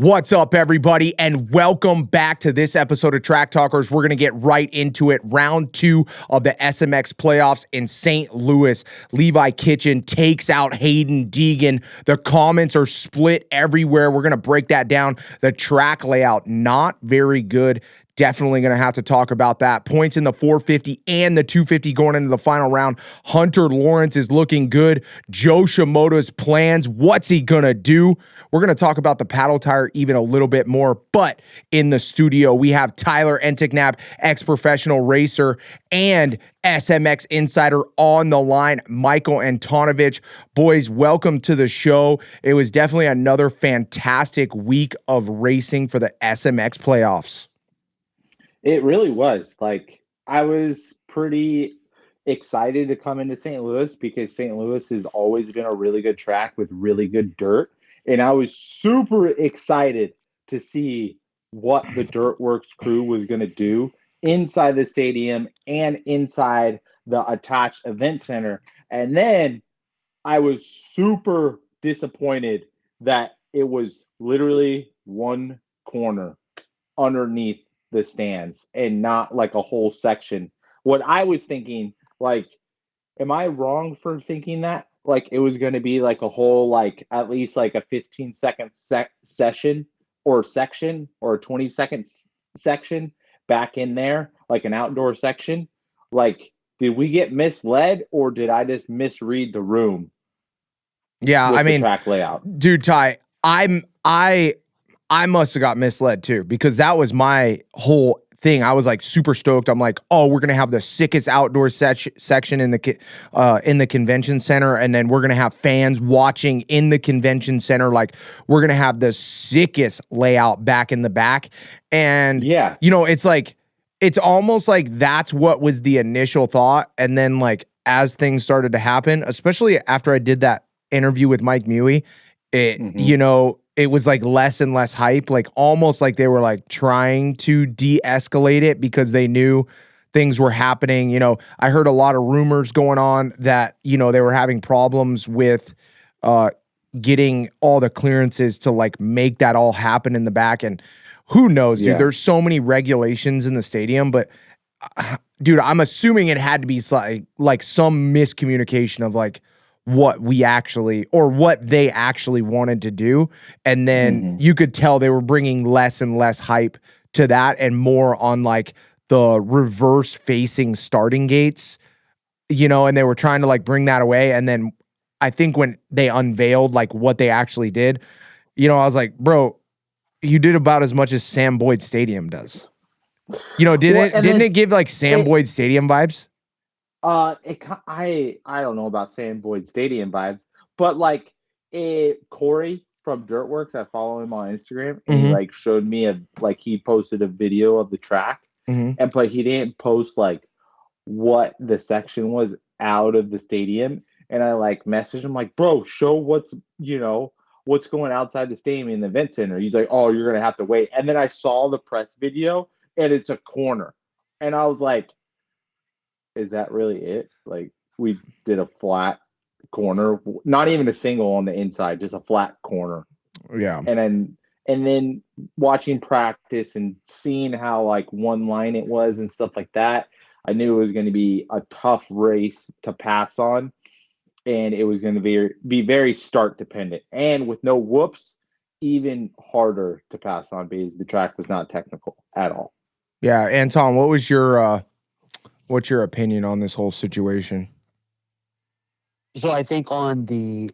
What's up, everybody, and welcome back to this episode of Track Talkers. We're going to get right into it. Round 2 of the SMX playoffs in St. Louis. Levi Kitchen takes out Haiden Deegan. The comments are split everywhere. We're going to break that down. The track layout, not very good. Definitely going to have to talk about that. Points in the 450 and the 250 going into the final round. Hunter Lawrence is looking good. Joe Shimoda's plans. What's he going to do? We're going to talk about the paddle tire even a little bit more. But in the studio, we have Tyler Enticknap, ex-professional racer and SMX insider on the line, Michael Antonovich. Boys, welcome to the show. It was definitely another fantastic week of racing for the SMX playoffs. It really was. Like, I was pretty excited to come into St. Louis because St. Louis has always been a really good track with really good dirt. And I was super excited to see what the Dirtworks crew was going to do inside the stadium and inside the attached event center. And then I was super disappointed that it was literally one corner underneath the stands and not like a whole section. What I was thinking, like, am I wrong for thinking that? Like, it was going to be like a whole, like, at least like a 15-second session or section or a 20-second section back in there, like an outdoor section. Like, did we get misled or did I just misread the room? Yeah, I mean, track layout. Dude, Ty, I must have got misled too, because that was my whole thing. I was like super stoked. I'm like, oh, we're gonna have the sickest outdoor section in the convention center, and then we're gonna have fans watching in the convention center. Like, we're gonna have the sickest layout back in the back. And yeah, you know, it's like, it's almost like that's what was the initial thought, and then like as things started to happen, especially after I did that interview with Mike Mewey, you know, it was like less and less hype, like almost like they were like trying to de-escalate it because they knew things were happening. You know, I heard a lot of rumors going on that, you know, they were having problems with getting all the clearances to like make that all happen in the back. And who knows, dude, there's so many regulations in the stadium, but dude, I'm assuming it had to be like some miscommunication of like what we actually, or what they actually wanted to do. And then you could tell they were bringing less and less hype to that and more on like the reverse facing starting gates, you know, and they were trying to like bring that away. And then I think when they unveiled like what they actually did, you know, I was like, bro, you did about as much as Sam Boyd Stadium does. You know, didn't it give like Sam Boyd Stadium vibes? I don't know about Sam Boyd Stadium vibes, but like Corey from Dirtworks, I follow him on Instagram, and he like showed me he posted a video of the track, and but he didn't post like what the section was out of the stadium, and I like messaged him like, bro, show what's going outside the stadium in the event center. He's like, oh, you're gonna have to wait, and then I saw the press video, and it's a corner, and I was like, is that really it? Like, we did a flat corner, not even a single on the inside, just a flat corner. Yeah. And then watching practice and seeing how like one line it was and stuff like that, I knew it was going to be a tough race to pass on, and it was going to be very start dependent, and with no whoops, even harder to pass on because the track was not technical at all. Yeah, Anton, what's your opinion on this whole situation? So I think on the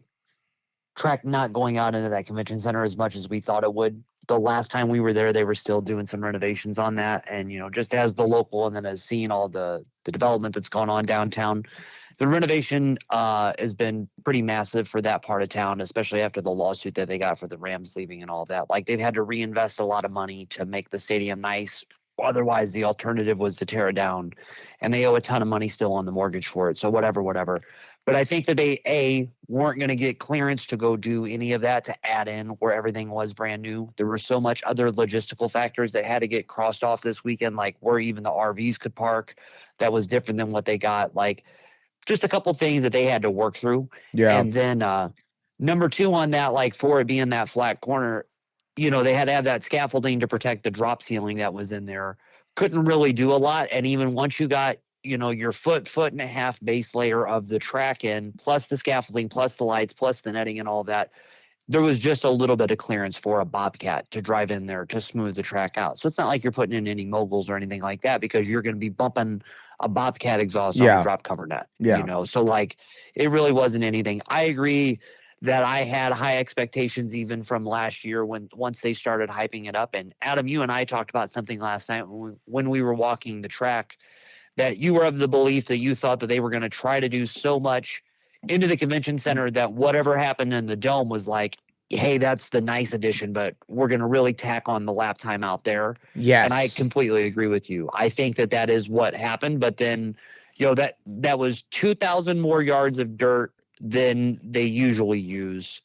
track not going out into that convention center as much as we thought it would, the last time we were there, they were still doing some renovations on that. And, you know, just as the local and then as seeing all the development that's gone on downtown, the renovation has been pretty massive for that part of town, especially after the lawsuit that they got for the Rams leaving and all that. Like, they've had to reinvest a lot of money to make the stadium nice. Otherwise, the alternative was to tear it down, and they owe a ton of money still on the mortgage for it. So whatever. But I think that they, weren't going to get clearance to go do any of that to add in where everything was brand new. There were so much other logistical factors that had to get crossed off this weekend, like where even the RVs could park. That was different than what they got. Like, just a couple things that they had to work through. Yeah. And then number two on that, like, for it being that flat corner, they had to have that scaffolding to protect the drop ceiling that was in there. Couldn't really do a lot. And even once you got, your foot and a half base layer of the track in, plus the scaffolding, plus the lights, plus the netting and all that, there was just a little bit of clearance for a Bobcat to drive in there to smooth the track out. So it's not like you're putting in any moguls or anything like that, because you're going to be bumping a Bobcat exhaust on a drop cover net. Yeah. So like it really wasn't anything. I agree that I had high expectations even from last year once they started hyping it up. And Adam, you and I talked about something last night when we were walking the track, that you were of the belief that you thought that they were going to try to do so much into the convention center that whatever happened in the dome was like, hey, that's the nice addition, but we're going to really tack on the lap time out there. Yes. And I completely agree with you. I think that is what happened. But then, that was 2,000 more yards of dirt than they usually use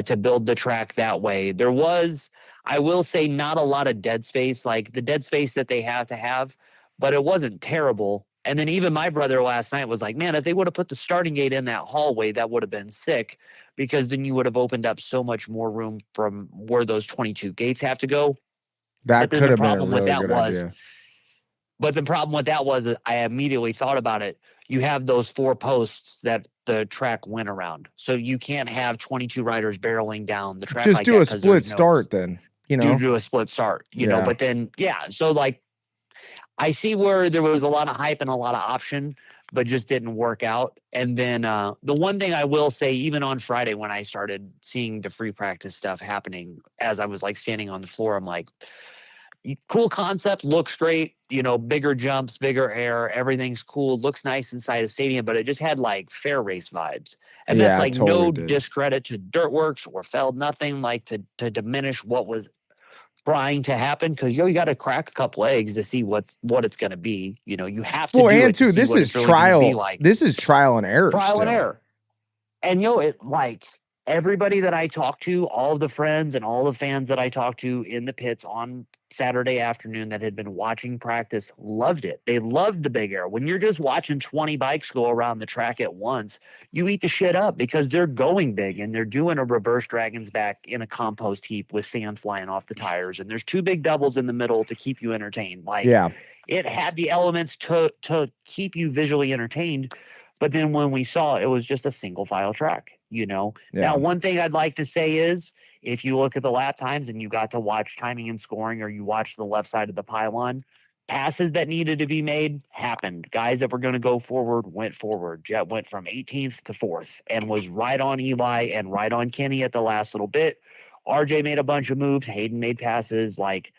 to build the track that way. There was, I will say, not a lot of dead space, like the dead space that they have to have, but it wasn't terrible. And then even my brother last night was like, man, if they would have put the starting gate in that hallway, that would have been sick, because then you would have opened up so much more room from where those 22 gates have to go. That could have been a really good idea. But the problem with that was I immediately thought about it. You have those 4 posts that the track went around. So you can't have 22 riders barreling down the track. Just do a split start then, Do a split start, but then, so like, I see where there was a lot of hype and a lot of option, but just didn't work out. And then the one thing I will say, even on Friday when I started seeing the free practice stuff happening, as I was like standing on the floor, I'm like, cool concept, looks great, bigger jumps, bigger air, everything's cool, looks nice inside a stadium, but it just had like fair race vibes. And that's like totally no discredit to Dirtworks or Feld, nothing like to diminish what was trying to happen, because you got to crack a couple eggs to see what it's going to be. You have to do and it too, this is trial. This is trial and error. And error. And it like everybody that I talked to, all of the friends and all the fans that I talked to in the pits on Saturday afternoon that had been watching practice, loved it. They loved the big air. When you're just watching 20 bikes go around the track at once, you eat the shit up, because they're going big and they're doing a reverse dragon's back in a compost heap with sand flying off the tires. And there's 2 big doubles in the middle to keep you entertained. Like, it had the elements to keep you visually entertained. But then when we saw it was just a single file track, Now, one thing I'd like to say is, if you look at the lap times and you got to watch timing and scoring, or you watched the left side of the pylon, passes that needed to be made happened. Guys that were going to go forward went forward. Jett went from 18th to 4th and was right on Eli and right on Kenny at the last little bit. RJ made a bunch of moves. Haiden made passes. Like,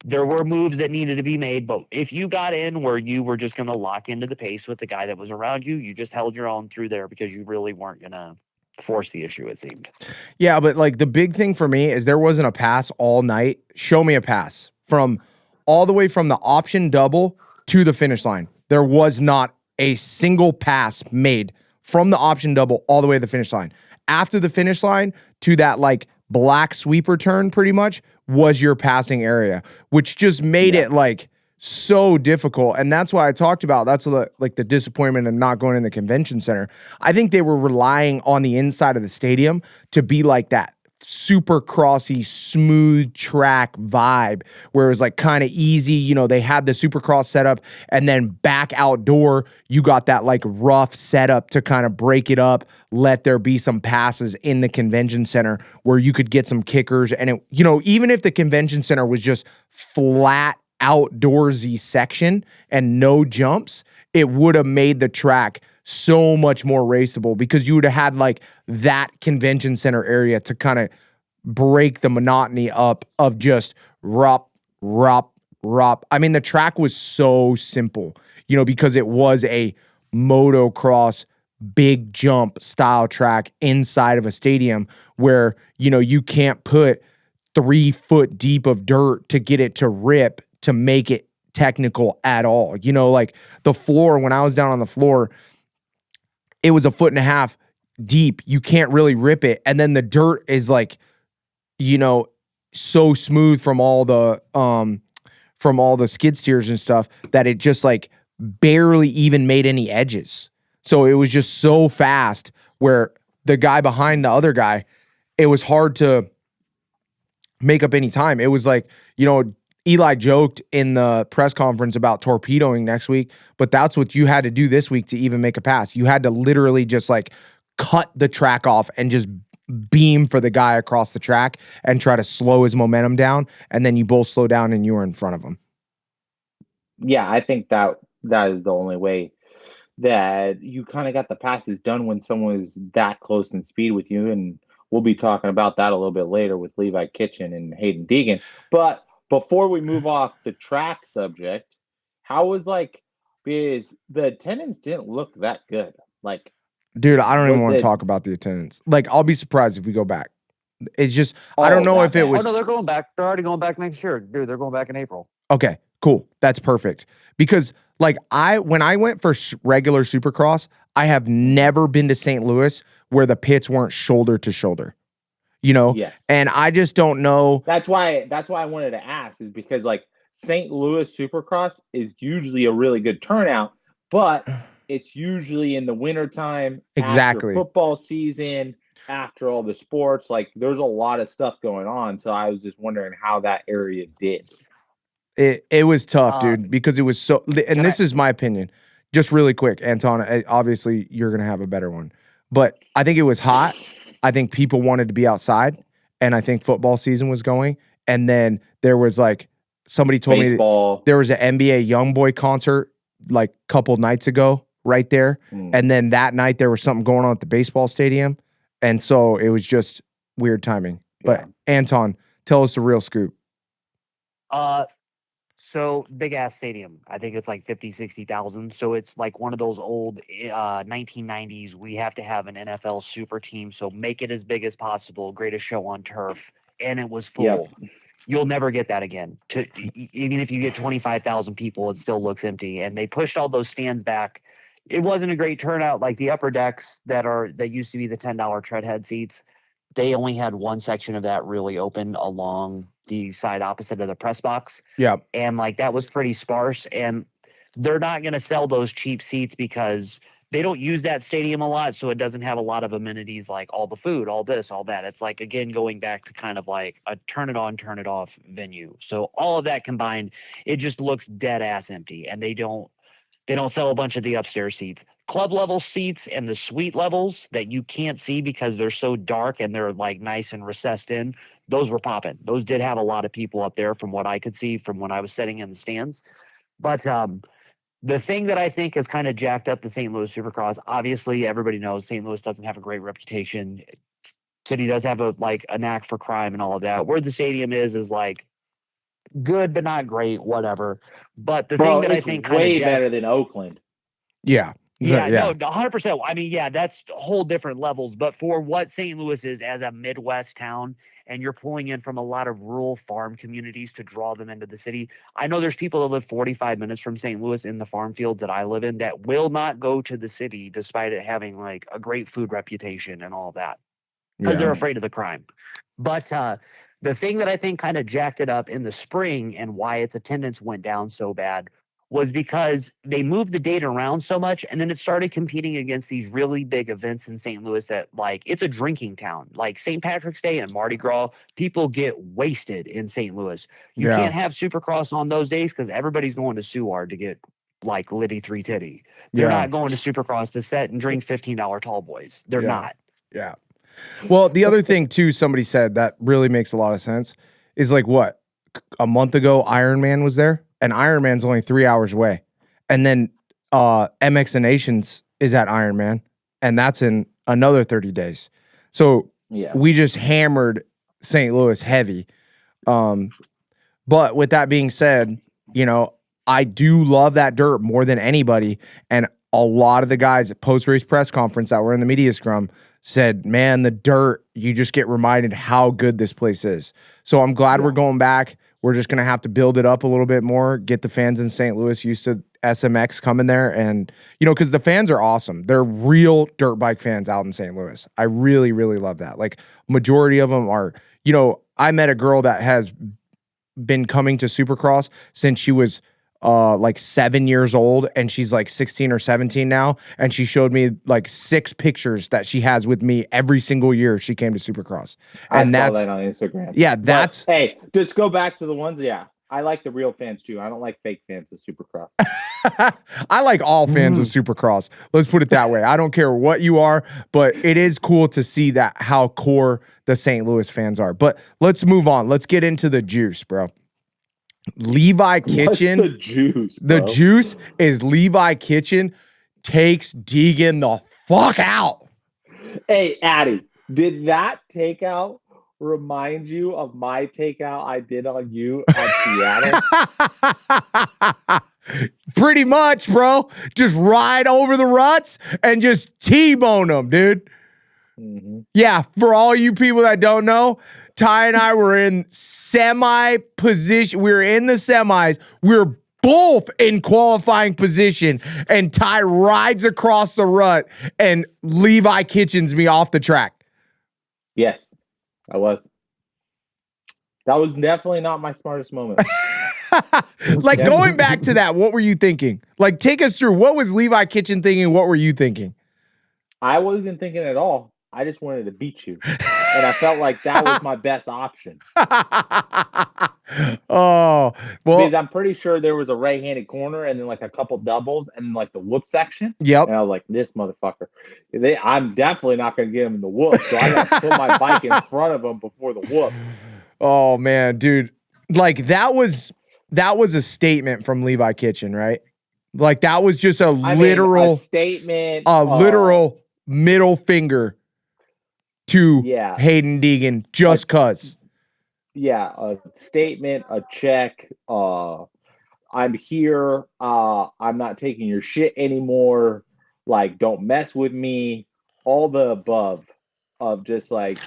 there were moves that needed to be made, but if you got in where you were just going to lock into the pace with the guy that was around you, you just held your own through there, because you really weren't going to force the issue, it seemed. Yeah, but like the big thing for me is there wasn't a pass all night. Show me a pass from all the way from the option double to the finish line. There was not a single pass made from the option double all the way to the finish line. After the finish line to that like black sweeper turn pretty much was your passing area, which just made it like so difficult. And that's why I talked about that's like the disappointment of not going in the convention center. I think they were relying on the inside of the stadium to be like that super crossy, smooth track vibe where it was like kind of easy. They had the Supercross setup, and then back outdoor, you got that like rough setup to kind of break it up, let there be some passes in the convention center where you could get some kickers. And it, even if the convention center was just flat outdoorsy section and no jumps, it would have made the track so much more raceable, because you would have had like that convention center area to kind of break the monotony up of just rup. I mean, the track was so simple, because it was a motocross big jump style track inside of a stadium where, you can't put 3 foot deep of dirt to get it to rip to make it technical at all. Like the floor, when I was down on the floor, it was 1.5 feet deep. You can't really rip it. And then the dirt is like, so smooth from all the skid steers and stuff that it just like barely even made any edges. So it was just so fast where the guy behind the other guy, it was hard to make up any time. It was like, Eli joked in the press conference about torpedoing next week, but that's what you had to do this week to even make a pass. You had to literally just like cut the track off and just beam for the guy across the track and try to slow his momentum down. And then you both slow down and you were in front of him. Yeah, I think that is the only way that you kind of got the passes done when someone is that close in speed with you. And we'll be talking about that a little bit later with Levi Kitchen and Haiden Deegan. But before we move off the track subject, how was because the attendance didn't look that good. Like, dude, I don't even want to talk about the attendance. Like, I'll be surprised if we go back. It's just, I don't know if it was. Oh, no, they're going back. They're already going back next year. Dude, they're going back in April. Okay, cool. That's perfect. Because like when I went for regular Supercross, I have never been to St. Louis where the pits weren't shoulder to shoulder. Yes. And I just don't know. That's why I wanted to ask, is because like St. Louis Supercross is usually a really good turnout, but it's usually in the wintertime, exactly, after football season, after all the sports. Like, there's a lot of stuff going on. So I was just wondering how that area did. It was tough, dude, because it was so, and this is my opinion, just really quick, Anton, obviously you're going to have a better one, but I think it was hot. I think people wanted to be outside, and I think football season was going. And then there was like, somebody told baseball. me there was an NBA YoungBoy concert like a couple nights ago right there. And then that night there was something going on at the baseball stadium. And so it was just weird timing. But Anton, tell us the real scoop. So big ass stadium. I think it's like 50, 60,000. So it's like one of those old 1990s. We have to have an NFL super team. So make it as big as possible. Greatest show on turf. And it was full. Yep. You'll never get that again. Even if you get 25,000 people, it still looks empty. And they pushed all those stands back. It wasn't a great turnout. Like the upper decks that used to be the $10 tread head seats, they only had one section of that really open along the side opposite of the press box. Yeah. And like that was pretty sparse. And they're not going to sell those cheap seats because they don't use that stadium a lot. So it doesn't have a lot of amenities like all the food, all this, all that. It's like, again, going back to kind of like a turn it on, turn it off venue. So all of that combined, it just looks dead ass empty. And they don't sell a bunch of the upstairs seats. Club level seats and the suite levels that you can't see because they're so dark and they're like nice and recessed in, those were popping. Those did have a lot of people up there from what I could see from when I was sitting in the stands. But the thing that I think has kind of jacked up the St. Louis Supercross, obviously everybody knows St. Louis doesn't have a great reputation. City does have a knack for crime and all of that. Where the stadium is like good but not great, whatever. But the thing that I think way better than Oakland. Yeah. Yeah, no, 100%. I mean, yeah, that's whole different levels. But for what St. Louis is as a Midwest town, and you're pulling in from a lot of rural farm communities to draw them into the city. I know there's people that live 45 minutes from St. Louis in the farm fields that I live in that will not go to the city despite it having like a great food reputation and all that because they're afraid of the crime. But the thing that I think kind of jacked it up in the spring and why its attendance went down so bad was because they moved the date around so much, and then it started competing against these really big events in St. Louis that, like, it's a drinking town. Like St. Patrick's Day and Mardi Gras, people get wasted in St. Louis. You can't have Supercross on those days because everybody's going to Seward to get, like, Liddy 3 Titty. They're not going to Supercross to set and drink $15 tall boys. They're not. Yeah. Well, the other thing, too, somebody said that really makes a lot of sense is, like, what? A month ago, Iron Man was there? And Iron Man's only 3 hours away. And then MX and Nations is at Iron Man, and that's in another 30 days. So we just hammered St. Louis heavy. But with that being said, you know, I do love that dirt more than anybody. And a lot of the guys at post-race press conference that were in the media scrum said, man, the dirt, you just get reminded how good this place is. So I'm glad we're going back. We're just going to have to build it up a little bit more, get the fans in St. Louis used to SMX coming there. And, you know, because the fans are awesome. They're real dirt bike fans out in St. Louis. I really, really love that. Like, majority of them are, you know, I met a girl that has been coming to Supercross since she was like 7 years old, and she's like 16 or 17 now, and she showed me like 6 pictures that she has with me every single year she came to Supercross. And I saw that on Instagram. Yeah, but, hey, just go back to the ones. Yeah, I like the real fans too. I don't like fake fans of Supercross. I like all fans of Supercross. Let's put it that way. I don't care what you are, but it is cool to see that how core the St. Louis fans are. But let's move on. Let's get into the juice, bro. Levi Kitchen. What's the juice, bro? The juice is Levi Kitchen takes Deegan the fuck out. Hey, Addy, did that takeout remind you of my takeout I did on you at Seattle? Pretty much, bro. Just ride over the ruts and just T-bone them, dude. Mm-hmm. Yeah, for all you people that don't know, Ty and I were in semi position. We were in the semis. We were both in qualifying position, and Ty rides across the rut, and Levi Kitchens me off the track. Yes, I was. That was definitely not my smartest moment. Like, going back to that, what were you thinking? Like, take us through. What was Levi Kitchen thinking? What were you thinking? I wasn't thinking at all. I just wanted to beat you. And I felt like that was my best option. Oh, well. Because I'm pretty sure there was a right-handed corner and then like a couple doubles and like the whoop section. Yep. And I was like, this motherfucker. I'm definitely not going to get him in the whoop. So I got to put my bike in front of him before the whoops. Oh, man, dude. Like, that was a statement from Levi Kitchen, right? Like, that was just a literal statement. A literal middle finger to Haiden Deegan just cuz. Yeah, a statement, a check. I'm here. I'm not taking your shit anymore. Like, don't mess with me. All the above of just like,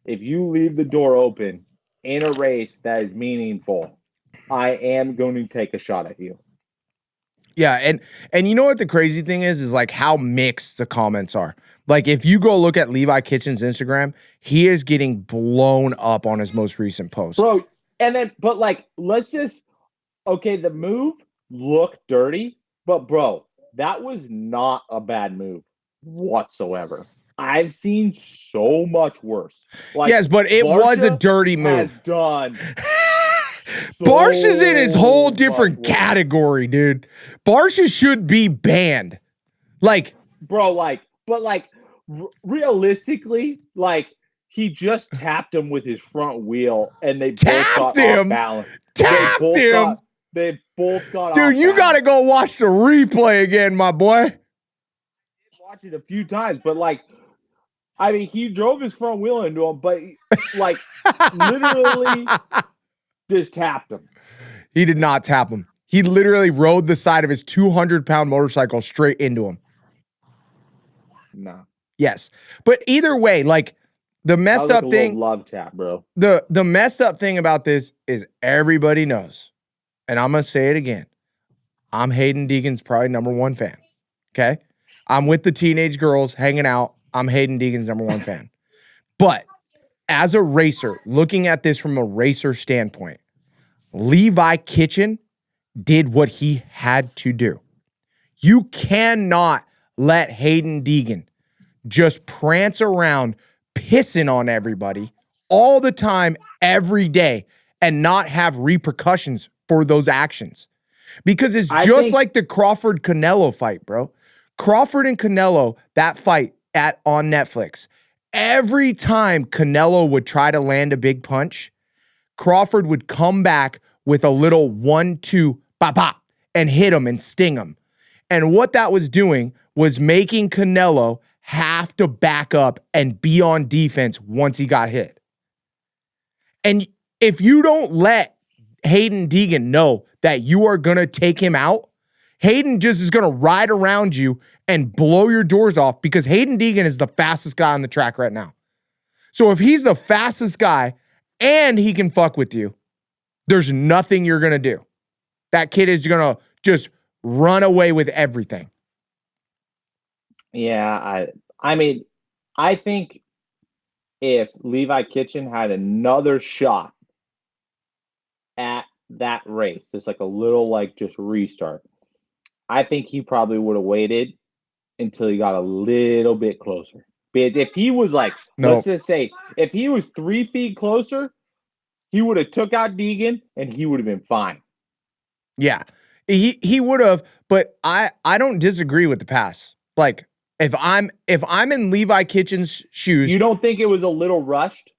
if you leave the door open in a race that is meaningful, I am going to take a shot at you. Yeah, and you know what the crazy thing is like how mixed the comments are. Like, if you go look at Levi Kitchen's Instagram, he is getting blown up on his most recent post. Bro, and then, but like, let's just, okay, the move looked dirty, but bro, that was not a bad move whatsoever. I've seen so much worse. Like, yes, but it was a dirty move. Has done. Barsh is in his whole different category, dude. Barsh should be banned. Like, bro, realistically, like, he just tapped him with his front wheel and they both got off balance. Tapped him. They both got off balance. Dude, you got to go watch the replay again, my boy. I did watch it a few times, but like, I mean, he drove his front wheel into him, but like, literally just tapped him. He did not tap him. He literally rode the side of his 200-pound motorcycle straight into him. No. Yes. But either way, like, the messed up thing, love tap, bro. The messed up thing about this is everybody knows, and I'm gonna say it again. I'm Haiden Deegan's probably #1 fan. Okay, I'm with the teenage girls hanging out. I'm Haiden Deegan's #1 fan. But as a racer, looking at this from a racer standpoint, Levi Kitchen did what he had to do. You cannot let Haiden Deegan just prance around pissing on everybody all the time, every day, and not have repercussions for those actions. Because it's just like the Crawford-Canelo fight, bro. Crawford and Canelo, that fight on Netflix, every time Canelo would try to land a big punch, Crawford would come back with a little 1-2, ba-ba, and hit him and sting him. And what that was doing was making Canelo have to back up and be on defense once he got hit. And if you don't let Haiden Deegan know that you are going to take him out, Haiden just is going to ride around you and blow your doors off because Haiden Deegan is the fastest guy on the track right now. So if he's the fastest guy and he can fuck with you, there's nothing you're going to do. That kid is going to just run away with everything. Yeah, I mean, I think if Levi Kitchen had another shot at that race, it's like a little like just restart. I think he probably would have waited until he got a little bit closer. But if he was like, let's just say, if he was 3 feet closer, he would have took out Deegan and he would have been fine. Yeah, he would have, but I don't disagree with the pass. Like if I'm in Levi Kitchen's shoes, you don't think it was a little rushed?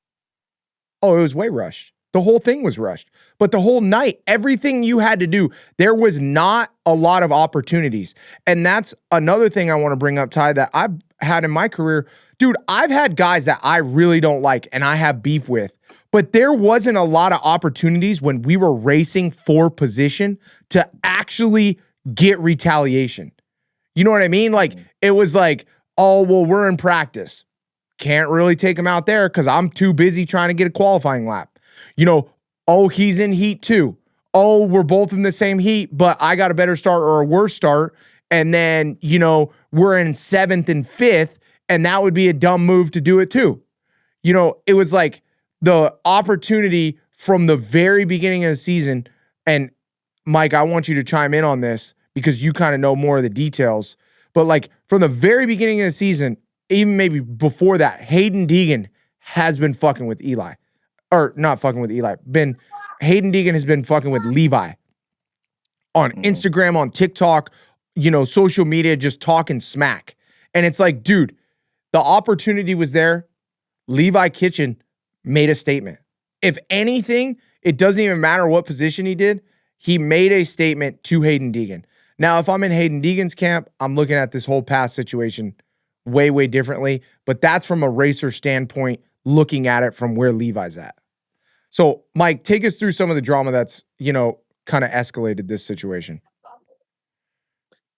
Oh, it was way rushed. The whole thing was rushed. But the whole night, everything you had to do, there was not a lot of opportunities. And that's another thing I want to bring up, Ty, that I've had in my career. Dude, I've had guys that I really don't like and I have beef with. But there wasn't a lot of opportunities when we were racing for position to actually get retaliation. You know what I mean? Like, it was like, oh, well, we're in practice. Can't really take him out there because I'm too busy trying to get a qualifying lap. You know, oh, he's in heat 2. Oh, we're both in the same heat, but I got a better start or a worse start. And then, you know, we're in 7th and 5th, and that would be a dumb move to do it too. You know, it was like the opportunity from the very beginning of the season. And Mike, I want you to chime in on this because you kind of know more of the details. But like from the very beginning of the season, even maybe before that, Haiden Deegan has been fucking with Eli. Or not fucking with Eli. Haiden Deegan has been fucking with Levi. On Instagram, on TikTok, you know, social media, just talking smack. And it's like, dude, the opportunity was there. Levi Kitchen made a statement. If anything, it doesn't even matter what position he did. He made a statement to Haiden Deegan. Now, if I'm in Haiden Deegan's camp, I'm looking at this whole pass situation way, way differently. But that's from a racer standpoint, looking at it from where Levi's at. So, Mike, take us through some of the drama that's, you know, kind of escalated this situation.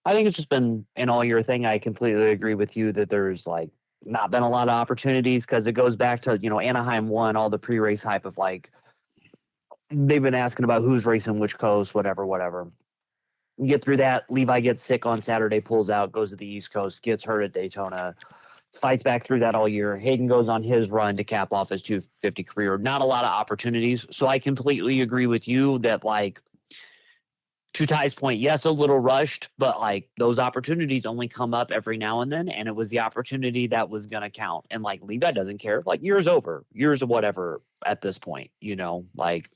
I think it's just been an all-year thing. I completely agree with you that there's, like, not been a lot of opportunities because it goes back to, you know, Anaheim won all the pre-race hype of, like, they've been asking about who's racing which coast, whatever. You get through that, Levi gets sick on Saturday, pulls out, goes to the East Coast, gets hurt at Daytona, fights back through that all year. Haiden goes on his run to cap off his 250 career. Not a lot of opportunities. So I completely agree with you that, like, to Ty's point, yes, a little rushed, but like those opportunities only come up every now and then. And it was the opportunity that was going to count. And like Levi doesn't care. Like years over, years of whatever at this point, you know, like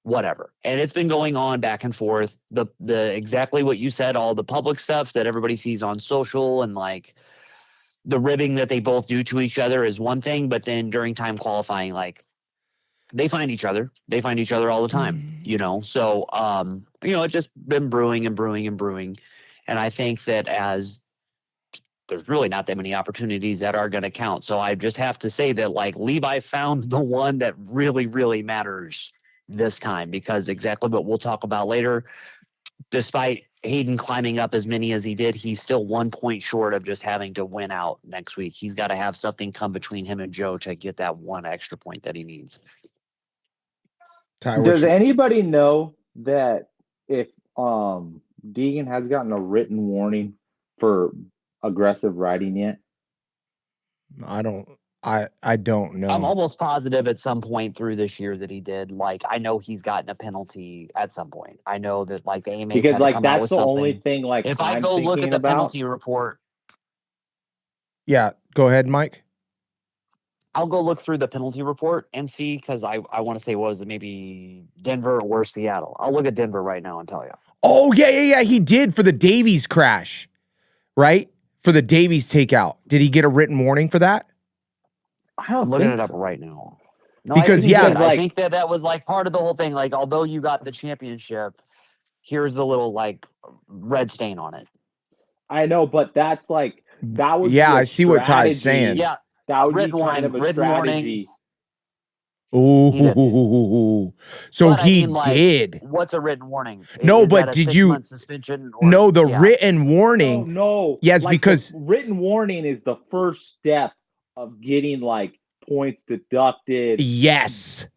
whatever. And it's been going on back and forth. The exactly what you said, all the public stuff that everybody sees on social and like the ribbing that they both do to each other is one thing, but then during time qualifying, like they find each other. They find each other all the time, you know? So, you know, it's just been brewing. And I think that as there's really not that many opportunities that are going to count. So I just have to say that like Levi found the one that really, really matters this time because exactly what we'll talk about later, despite Haiden climbing up as many as he did, he's still 1 point short of just having to win out next week. He's got to have something come between him and Joe to get that one extra point that he needs. Ty, does anybody know that if Deegan has gotten a written warning for aggressive riding yet? I don't know. I'm almost positive at some point through this year that he did. Like, I know he's gotten a penalty at some point. I know that like the AMA's because had like to come that's out with the something. only thing. Like, if I go look at the penalty report, yeah, go ahead, Mike. I'll go look through the penalty report and see because I want to say what was it, maybe Denver or Seattle. I'll look at Denver right now and tell you. Oh yeah. He did for the Davies crash, right? For the Davies takeout. Did he get a written warning for that? I'm looking it up right now. No, because I think that was like part of the whole thing. Like, although you got the championship, here's the little like red stain on it. I know, but that's like that was I see what Ty's saying. Yeah, that would be kind of a strategy. Ooh, so he did. What's a written warning? No, but did you? Suspension no, the written warning. No. Yes, like because written warning is the first step of getting like points deducted. Yes.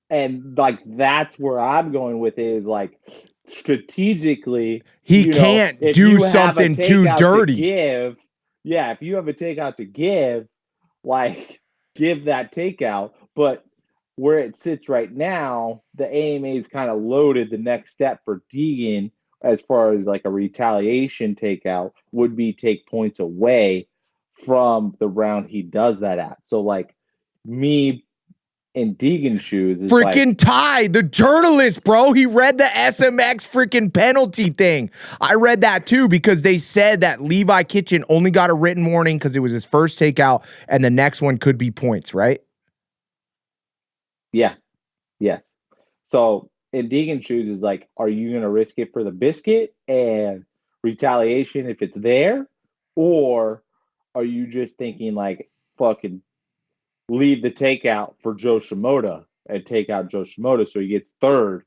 And like that's where I'm going with it is like strategically he can't do something too dirty. If you have a takeout to give, like give that takeout. But where it sits right now, the AMA is kind of loaded. The next step for Deegan, as far as like a retaliation takeout, would be take points away from the round he does that at. So like me in Deegan's shoes is freaking like, Ty, the journalist, bro. He read the SMX freaking penalty thing. I read that too because they said that Levi Kitchen only got a written warning because it was his first takeout, and the next one could be points, right? yeah, yes. So in Deegan's shoes is like, are you going to risk it for the biscuit and retaliation if it's there? Or are you just thinking like, fucking leave the takeout for Joe Shimoda and take out Joe Shimoda so he gets third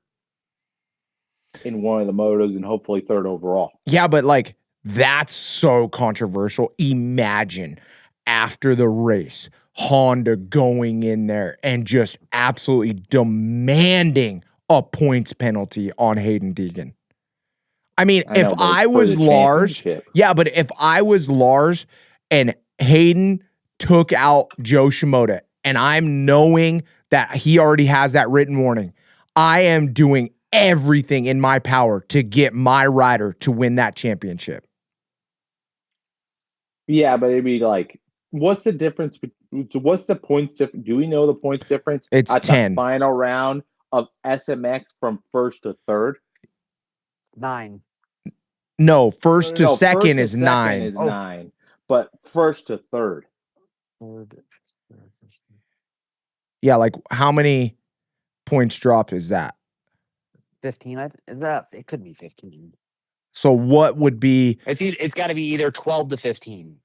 in one of the motos and hopefully third overall? Yeah, but like that's so controversial. Imagine after the race, Honda going in there and just absolutely demanding a points penalty on Haiden Deegan. I mean, if I was Lars, yeah, but if I was Lars and Haiden took out Joe Shimoda and I'm knowing that he already has that written warning, I am doing everything in my power to get my rider to win that championship. Yeah, but it'd be like, what's the difference? What's the points difference? Do we know the points difference? It's at 10. The final round of SMX from first to third? 9. No, first to second first is to 9. Second is 9, but first to third. Yeah, like how many points drop is that? 15. Is that? It could be 15. So what would be? It's got to be either 12 to 15.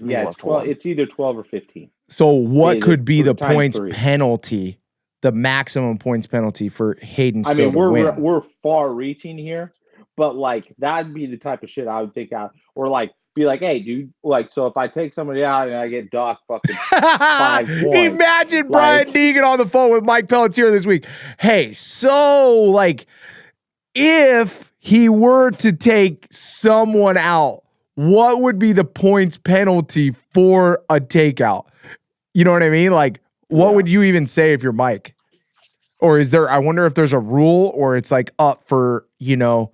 Yeah, it's 12. It's either 12 or 15. So what could be the points penalty, the maximum points penalty for Haiden? I mean, we're far reaching here, but like that'd be the type of shit I would think out, or like be like, hey, dude, like, so if I take somebody out and I get docked fucking 5 points. Imagine Brian Deegan on the phone with Mike Pelletier this week. Hey, so like, if he were to take someone out, what would be the points penalty for a takeout? You know what I mean? Like, what would you even say if you're Mike? Or is there, I wonder if there's a rule or it's like up for, you know,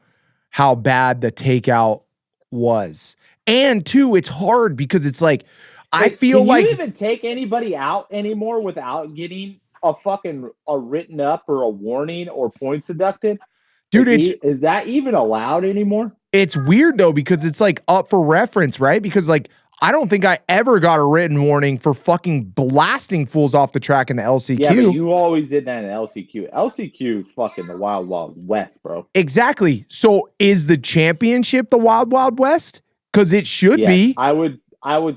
how bad the takeout was. And two, it's hard because it's like, I feel like. Can you even take anybody out anymore without getting a written up or a warning or points deducted? Dude, is that even allowed anymore? It's weird though, because it's like up for reference, right? Because like, I don't think I ever got a written warning for fucking blasting fools off the track in the LCQ. Yeah, but you always did that in LCQ. LCQ is fucking the Wild Wild West, bro. Exactly. So is the championship the Wild Wild West? Because it should be. I would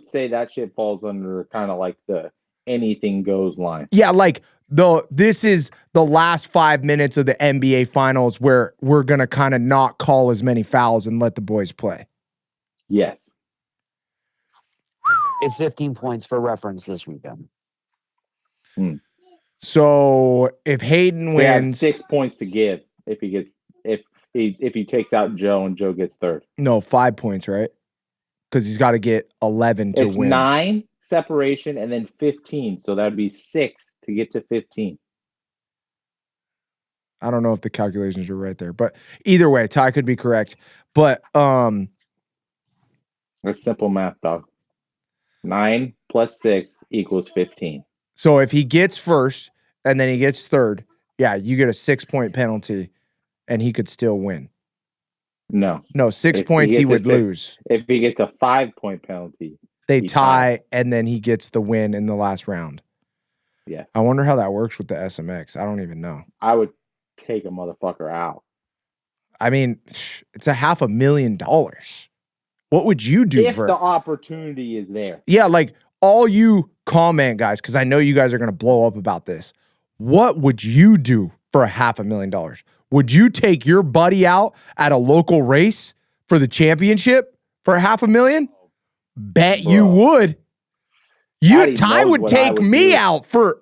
say that shit falls under kind of like the anything goes line. Yeah, like this is the last 5 minutes of the NBA Finals where we're gonna kind of not call as many fouls and let the boys play. Yes. It's 15 points for reference this weekend. So if Haiden wins, 6 points to give if he takes out Joe and Joe gets third. No, 5 points, right? Because he's got to get 11 to win. It's 9 separation and then 15, so that'd be 6 to get to 15. I don't know if the calculations are right there, but either way, Ty could be correct. But that's simple math, dog. 9 plus 6 equals 15. So if he gets first and then he gets third, yeah, you get a 6-point penalty and he could still win. No, 6 points he would lose. If he gets a 5-point penalty, they tie and then he gets the win in the last round. Yes. I wonder how that works with the SMX. I don't even know. I would take a motherfucker out. I mean, it's $500,000. What would you do if the opportunity is there? Yeah, like all you comment guys, because I know you guys are going to blow up about this. What would you do for $500,000? Would you take your buddy out at a local race for the championship for $500,000? Bet you would. Ty would take me out for.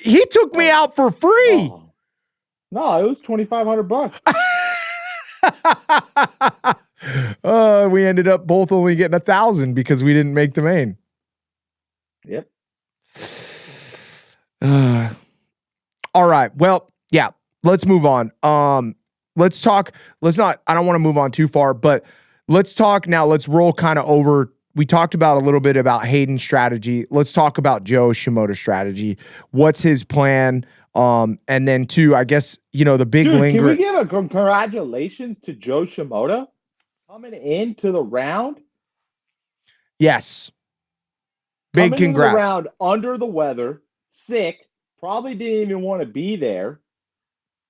He took me out for free. Oh. No, it was $2,500. We ended up both only getting 1,000 because we didn't make the main. Yep. All right. Well, yeah, let's move on. Let's talk. I don't want to move on too far, but let's talk now. Let's roll kind of over. We talked about a little bit about Hayden's strategy. Let's talk about Joe Shimoda's strategy. What's his plan? And then two, I guess, the big Can we give a congratulations to Joe Shimoda coming into the round? Yes. Big coming congrats. into the round under the weather, sick, probably didn't even want to be there.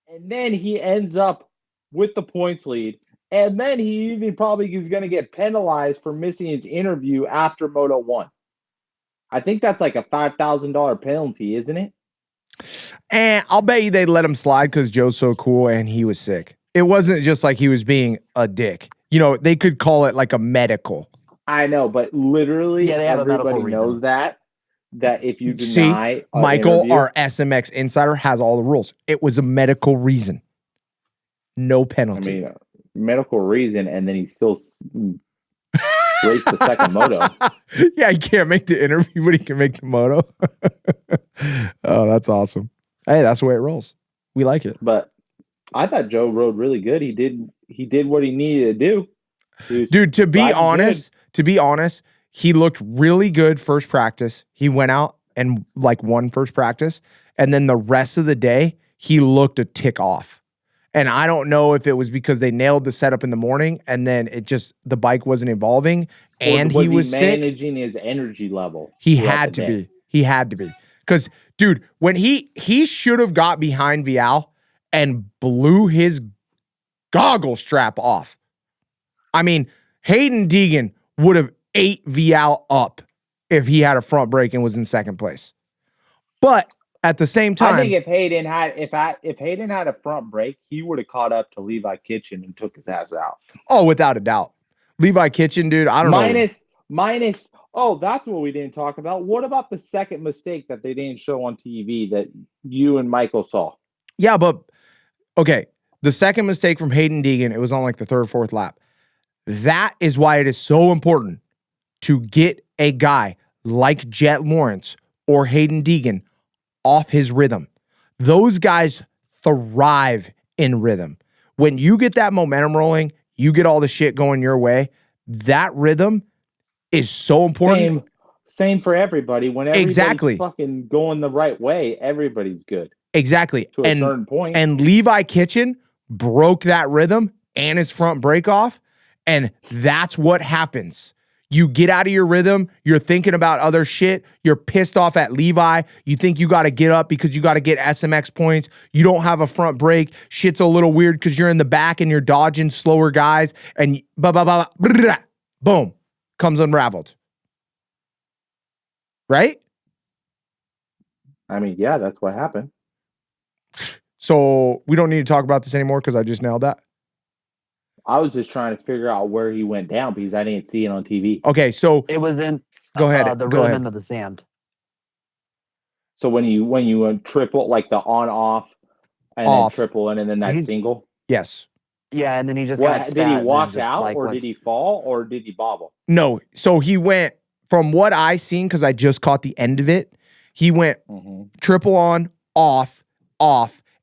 And then he ends up with the points lead. And then he even probably is going to get penalized for missing his interview after Moto 1. I think that's like a $5,000 penalty, isn't it? And I'll bet you they let him slide because Joe's so cool and he was sick. It wasn't just like he was being a dick. They could call it like a medical. I know, but literally everybody knows that if you deny Michael, interview, our SMX insider, has all the rules. It was a medical reason. No penalty. I mean, medical reason, and then he still raced the second moto. Yeah, he can't make the interview, but he can make the moto. Oh, that's awesome. Hey, that's the way it rolls. We like it. But I thought Joe rode really good. He did what he needed to do. Dude, to be honest, he looked really good first practice. He went out and won first practice. And then the rest of the day, he looked a tick off. And I don't know if it was because they nailed the setup in the morning and then the bike wasn't evolving and he was sick. Managing his energy level. He had to be. He had to be. Because, dude, when he should have got behind Vial and blew his goggle strap off. I mean, Haiden Deegan would have ate Vial up if he had a front brake and was in second place. But at the same time, I think if Haiden had a front brake, he would have caught up to Levi Kitchen and took his ass out. Oh, without a doubt. Levi Kitchen, dude, I don't know. Minus. Oh, that's what we didn't talk about. What about the second mistake that they didn't show on TV that you and Michael saw? Yeah, but okay. The second mistake from Haiden Deegan, it was on the third, fourth lap. That is why it is so important to get a guy like Jett Lawrence or Haiden Deegan off his rhythm. Those guys thrive in rhythm. When you get that momentum rolling, you get all the shit going your way. That rhythm is so important. Same for everybody. When everybody's fucking going the right way, everybody's good. Exactly. To a certain point. And Levi Kitchen broke that rhythm and his front brake off. And that's what happens. You get out of your rhythm. You're thinking about other shit. You're pissed off at Levi. You think you got to get up because you got to get SMX points. You don't have a front brake. Shit's a little weird because you're in the back and you're dodging slower guys. And boom, comes unraveled. Right? I mean, yeah, that's what happened. So we don't need to talk about this anymore because I just nailed that. I was just trying to figure out where he went down because I didn't see it on TV. Okay, so it was in the rhythm end of the sand. So when you triple the on off and off. Then triple in and then that single. Yes. Yeah, and then he just got did he wash out or did he fall or did he bobble? No, so he went from what I seen because I just caught the end of it. He went triple on, off,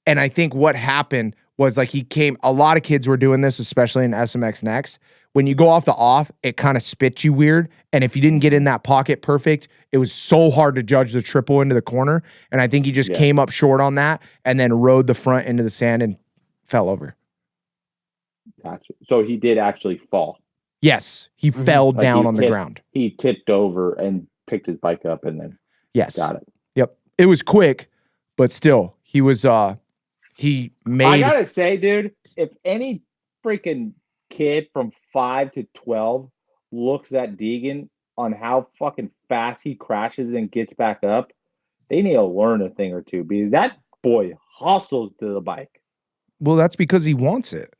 and I think what happened was a lot of kids were doing this, especially in SMX Next. When you go off the off, it kind of spits you weird. And if you didn't get in that pocket perfect, it was so hard to judge the triple into the corner. And I think he just came up short on that and then rode the front into the sand and fell over. Gotcha. So he did actually fall. Yes. He fell down on the ground. He tipped over and picked his bike up and then got it. Yep. It was quick, but still, he was he made. I gotta say, dude, if any freaking kid from 5 to 12 looks at Deegan on how fucking fast he crashes and gets back up, they need to learn a thing or two because that boy hustles to the bike. Well, that's because he wants it.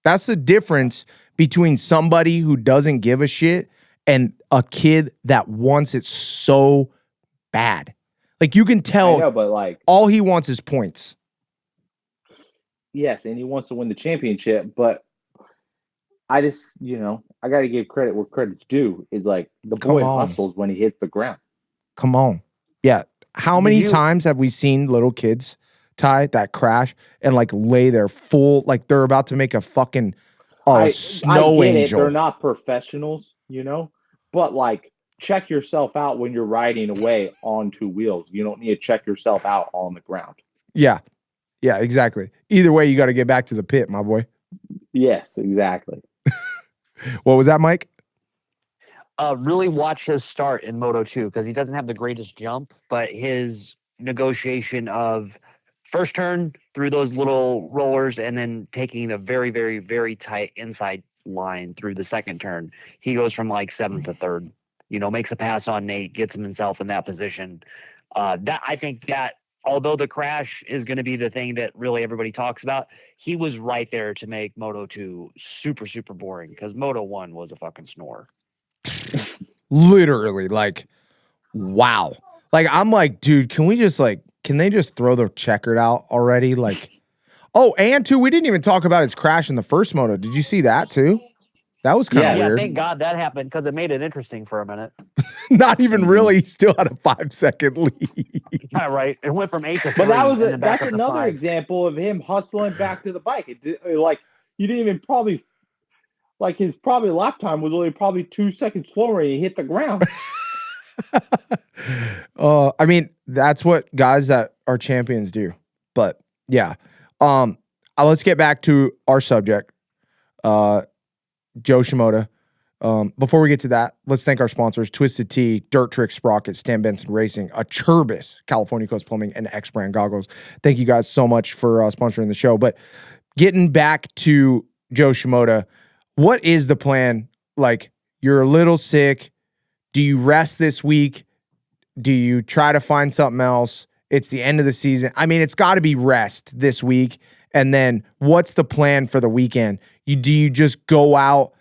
That's the difference between somebody who doesn't give a shit and a kid that wants it so bad. You can tell. I know, but all he wants is points. Yes, and he wants to win the championship, but I just, I got to give credit where credit's due. Is the boy hustles when he hits the ground. Come on. Yeah. How many times have we seen little kids Ty, that crash, and like lay there full, like they're about to make a fucking snow I get angel. it. They're not professionals, but like check yourself out when you're riding away on two wheels. You don't need to check yourself out on the ground. Yeah. Yeah, exactly. Either way, you got to get back to the pit, my boy. Yes, exactly. What was that, Mike? Really watch his start in Moto 2 because he doesn't have the greatest jump, but his negotiation of first turn through those little rollers and then taking a very, very, very tight inside line through the second turn. He goes from like 7th to 3rd, makes a pass on Nate, gets himself in that position. I think that although the crash is going to be the thing that really everybody talks about, he was right there to make Moto 2 super, super boring because Moto 1 was a fucking snore. Literally, like, wow. Like, I'm like, dude, can they just throw the checkered out already? Like, oh, and too, we didn't even talk about his crash in the first moto. Did you see that too? That was kind of weird. Yeah, thank God that happened because it made it interesting for a minute. Not even really. He still had a 5-second lead. Yeah, right. It went from 8 to 3. But that's another example of him hustling back to the bike. Like you didn't even probably like his lap time was only probably 2 seconds slower and he hit the ground. I mean, that's what guys that are champions do. But yeah. Let's get back to our subject. Joe Shimoda. Before we get to that, let's thank our sponsors, Twisted Tea, Dirt Trick Sprockets, Stan Benson Racing, Acerbis, California Coast Plumbing, and X-Brand Goggles. Thank you guys so much for sponsoring the show. But getting back to Joe Shimoda, what is the plan? Like, you're a little sick. Do you rest this week? Do you try to find something else? It's the end of the season. I mean, it's got to be rest this week. And then what's the plan for the weekend? Do you just go out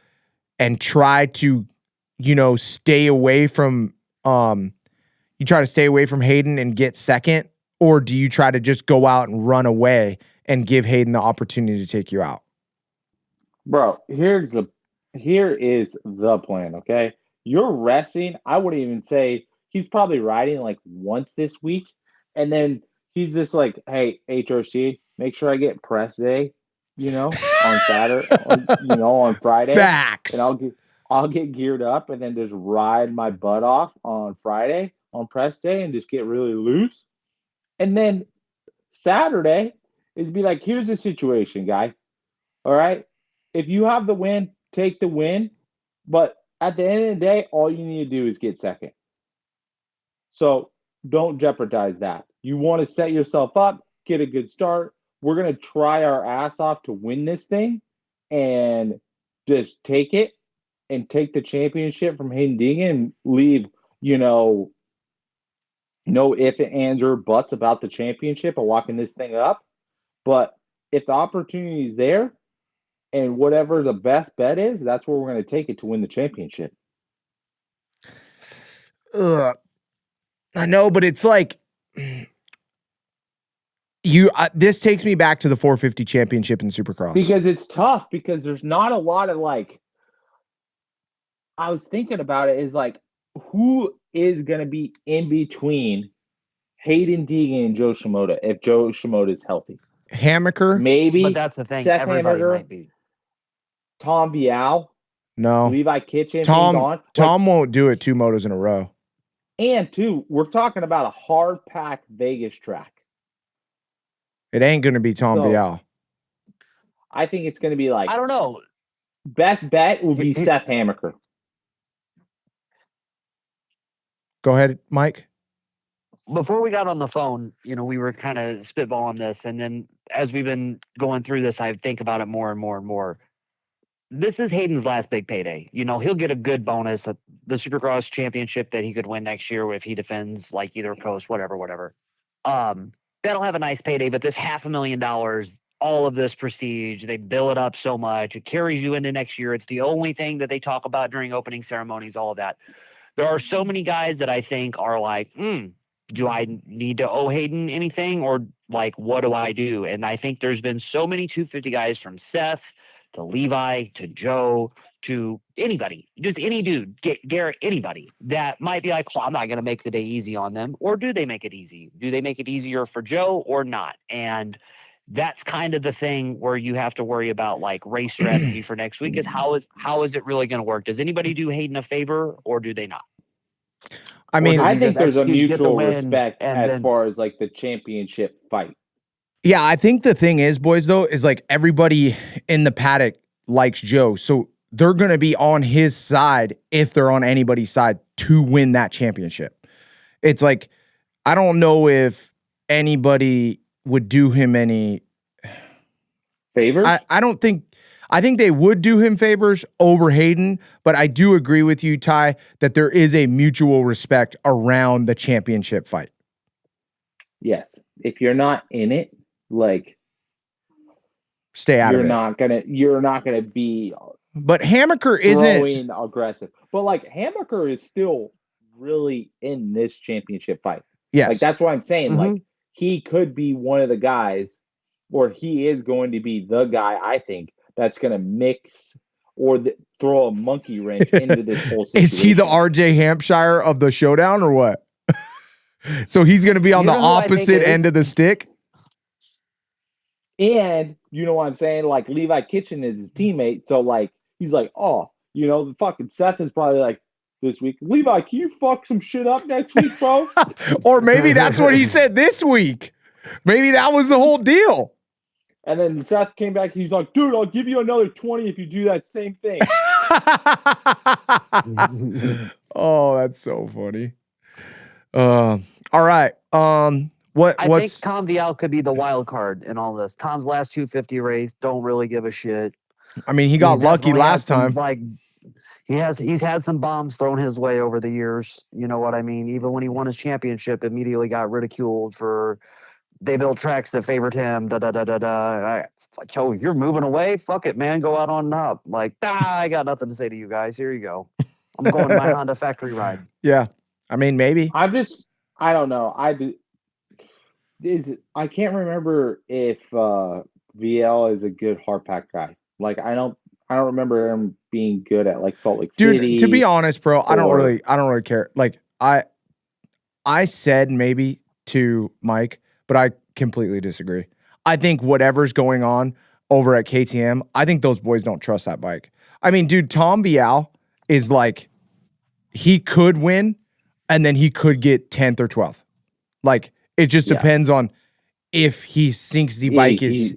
and try to, stay away from Haiden and get second? Or do you try to just go out and run away and give Haiden the opportunity to take you out? Bro, here is the plan, okay? You're resting. I wouldn't even say he's probably riding like once this week. And then he's just like, hey, HRC, make sure I get press day, on Saturday, on Friday. Facts. And I'll get geared up and then just ride my butt off on Friday on press day and just get really loose. And then Saturday is be like, here's the situation, guy. All right. If you have the win, take the win. But at the end of the day, all you need to do is get second. So don't jeopardize that. You want to set yourself up, get a good start. We're going to try our ass off to win this thing and just take it and take the championship from Haiden Deegan and leave, no if, ands, or buts about the championship and locking this thing up. But if the opportunity is there and whatever the best bet is, that's where we're going to take it to win the championship. I know, but it's like this takes me back to the 450 championship in Supercross. Because it's tough because there's not a lot of I was thinking about it is like, who is going to be in between Haiden Deegan and Joe Shimoda if Joe Shimoda is healthy? Hammaker? Maybe. But that's the thing. Seth Everybody Hammaker, might be. Tom Vial. No. Levi Kitchen. Tom won't do it 2 motos in a row. And 2, we're talking about a hard-packed Vegas track. It ain't going to be Tom Vial. I think it's going to be like... I don't know. Best bet will be Seth Hammaker. Go ahead, Mike. Before we got on the phone, we were kind of spitballing this. And then as we've been going through this, I think about it more and more and more. This is Hayden's last big payday. He'll get a good bonus at the Supercross championship that he could win next year if he defends like either coast, whatever. That'll have a nice payday, but this $500,000, all of this prestige, they bill it up so much. It carries you into next year. It's the only thing that they talk about during opening ceremonies, all of that. There are so many guys that I think are like, do I need to owe Haiden anything? Or like, what do I do? And I think there's been so many 250 guys from Seth to Levi to Joe to anybody, just any dude, Garrett, anybody that might be like, oh, I'm not going to make the day easy on them. Or do they make it easy? Do they make it easier for Joe or not? And that's kind of the thing where you have to worry about like race strategy for next week is how is it really going to work? Does anybody do Hayden a favor or do they not? I mean, I think there's a mutual respect as then, far as like the championship fight. Yeah, I think the thing is, boys, though, is like everybody in the paddock likes Joe. So they're going to be on his side if they're on anybody's side to win that championship. It's like, I don't know if anybody would do him any favors. I think they would do him favors over Hayden, but I do agree with you, Ty, that there is a mutual respect around the championship fight. Yes. If you're not in it, like, stay out of it. You're not gonna be. But Hammaker isn't aggressive. But like Hammaker is still really in this championship fight. Yes. Like that's why I'm saying like he could be one of the guys, or he is going to be the guy. I think that's gonna mix or throw a monkey wrench into this whole situation. Is he the RJ Hampshire of the Showdown or what? So he's gonna be on the opposite end of the stick. And you know what I'm saying? Like Levi Kitchen is his teammate. So like, he's like, oh, you know, the fucking Seth is probably like this week, Levi, can you fuck some shit up next week, bro? Or maybe that's what he said this week. Maybe that was the whole deal. And then Seth came back. He's like, dude, I'll give you another 20 if you do that same thing. Oh, that's so funny. All right. I think Tom Vial could be the wild card in all this. Tom's last 250 race, don't really give a shit. I mean, he got lucky last time. Like he's had some bombs thrown his way over the years. You know what I mean? Even when he won his championship, immediately got ridiculed for they built tracks that favored him. Yo, you're moving away. Fuck it, man. Go out on top. Like, I got nothing to say to you guys. Here you go. I'm going to my Honda factory ride. Yeah, I mean, maybe. I don't know. I can't remember if VL is a good hard pack guy. Like I don't remember him being good at like Salt Lake City. Dude, to be honest, bro, I don't really care. Like I said maybe to Mike, but I completely disagree. I think whatever's going on over at KTM, I think those boys don't trust that bike. I mean, dude, Tom Vial is like, he could win and then he could get 10th or 12th. Like, it just depends on if he thinks the bike is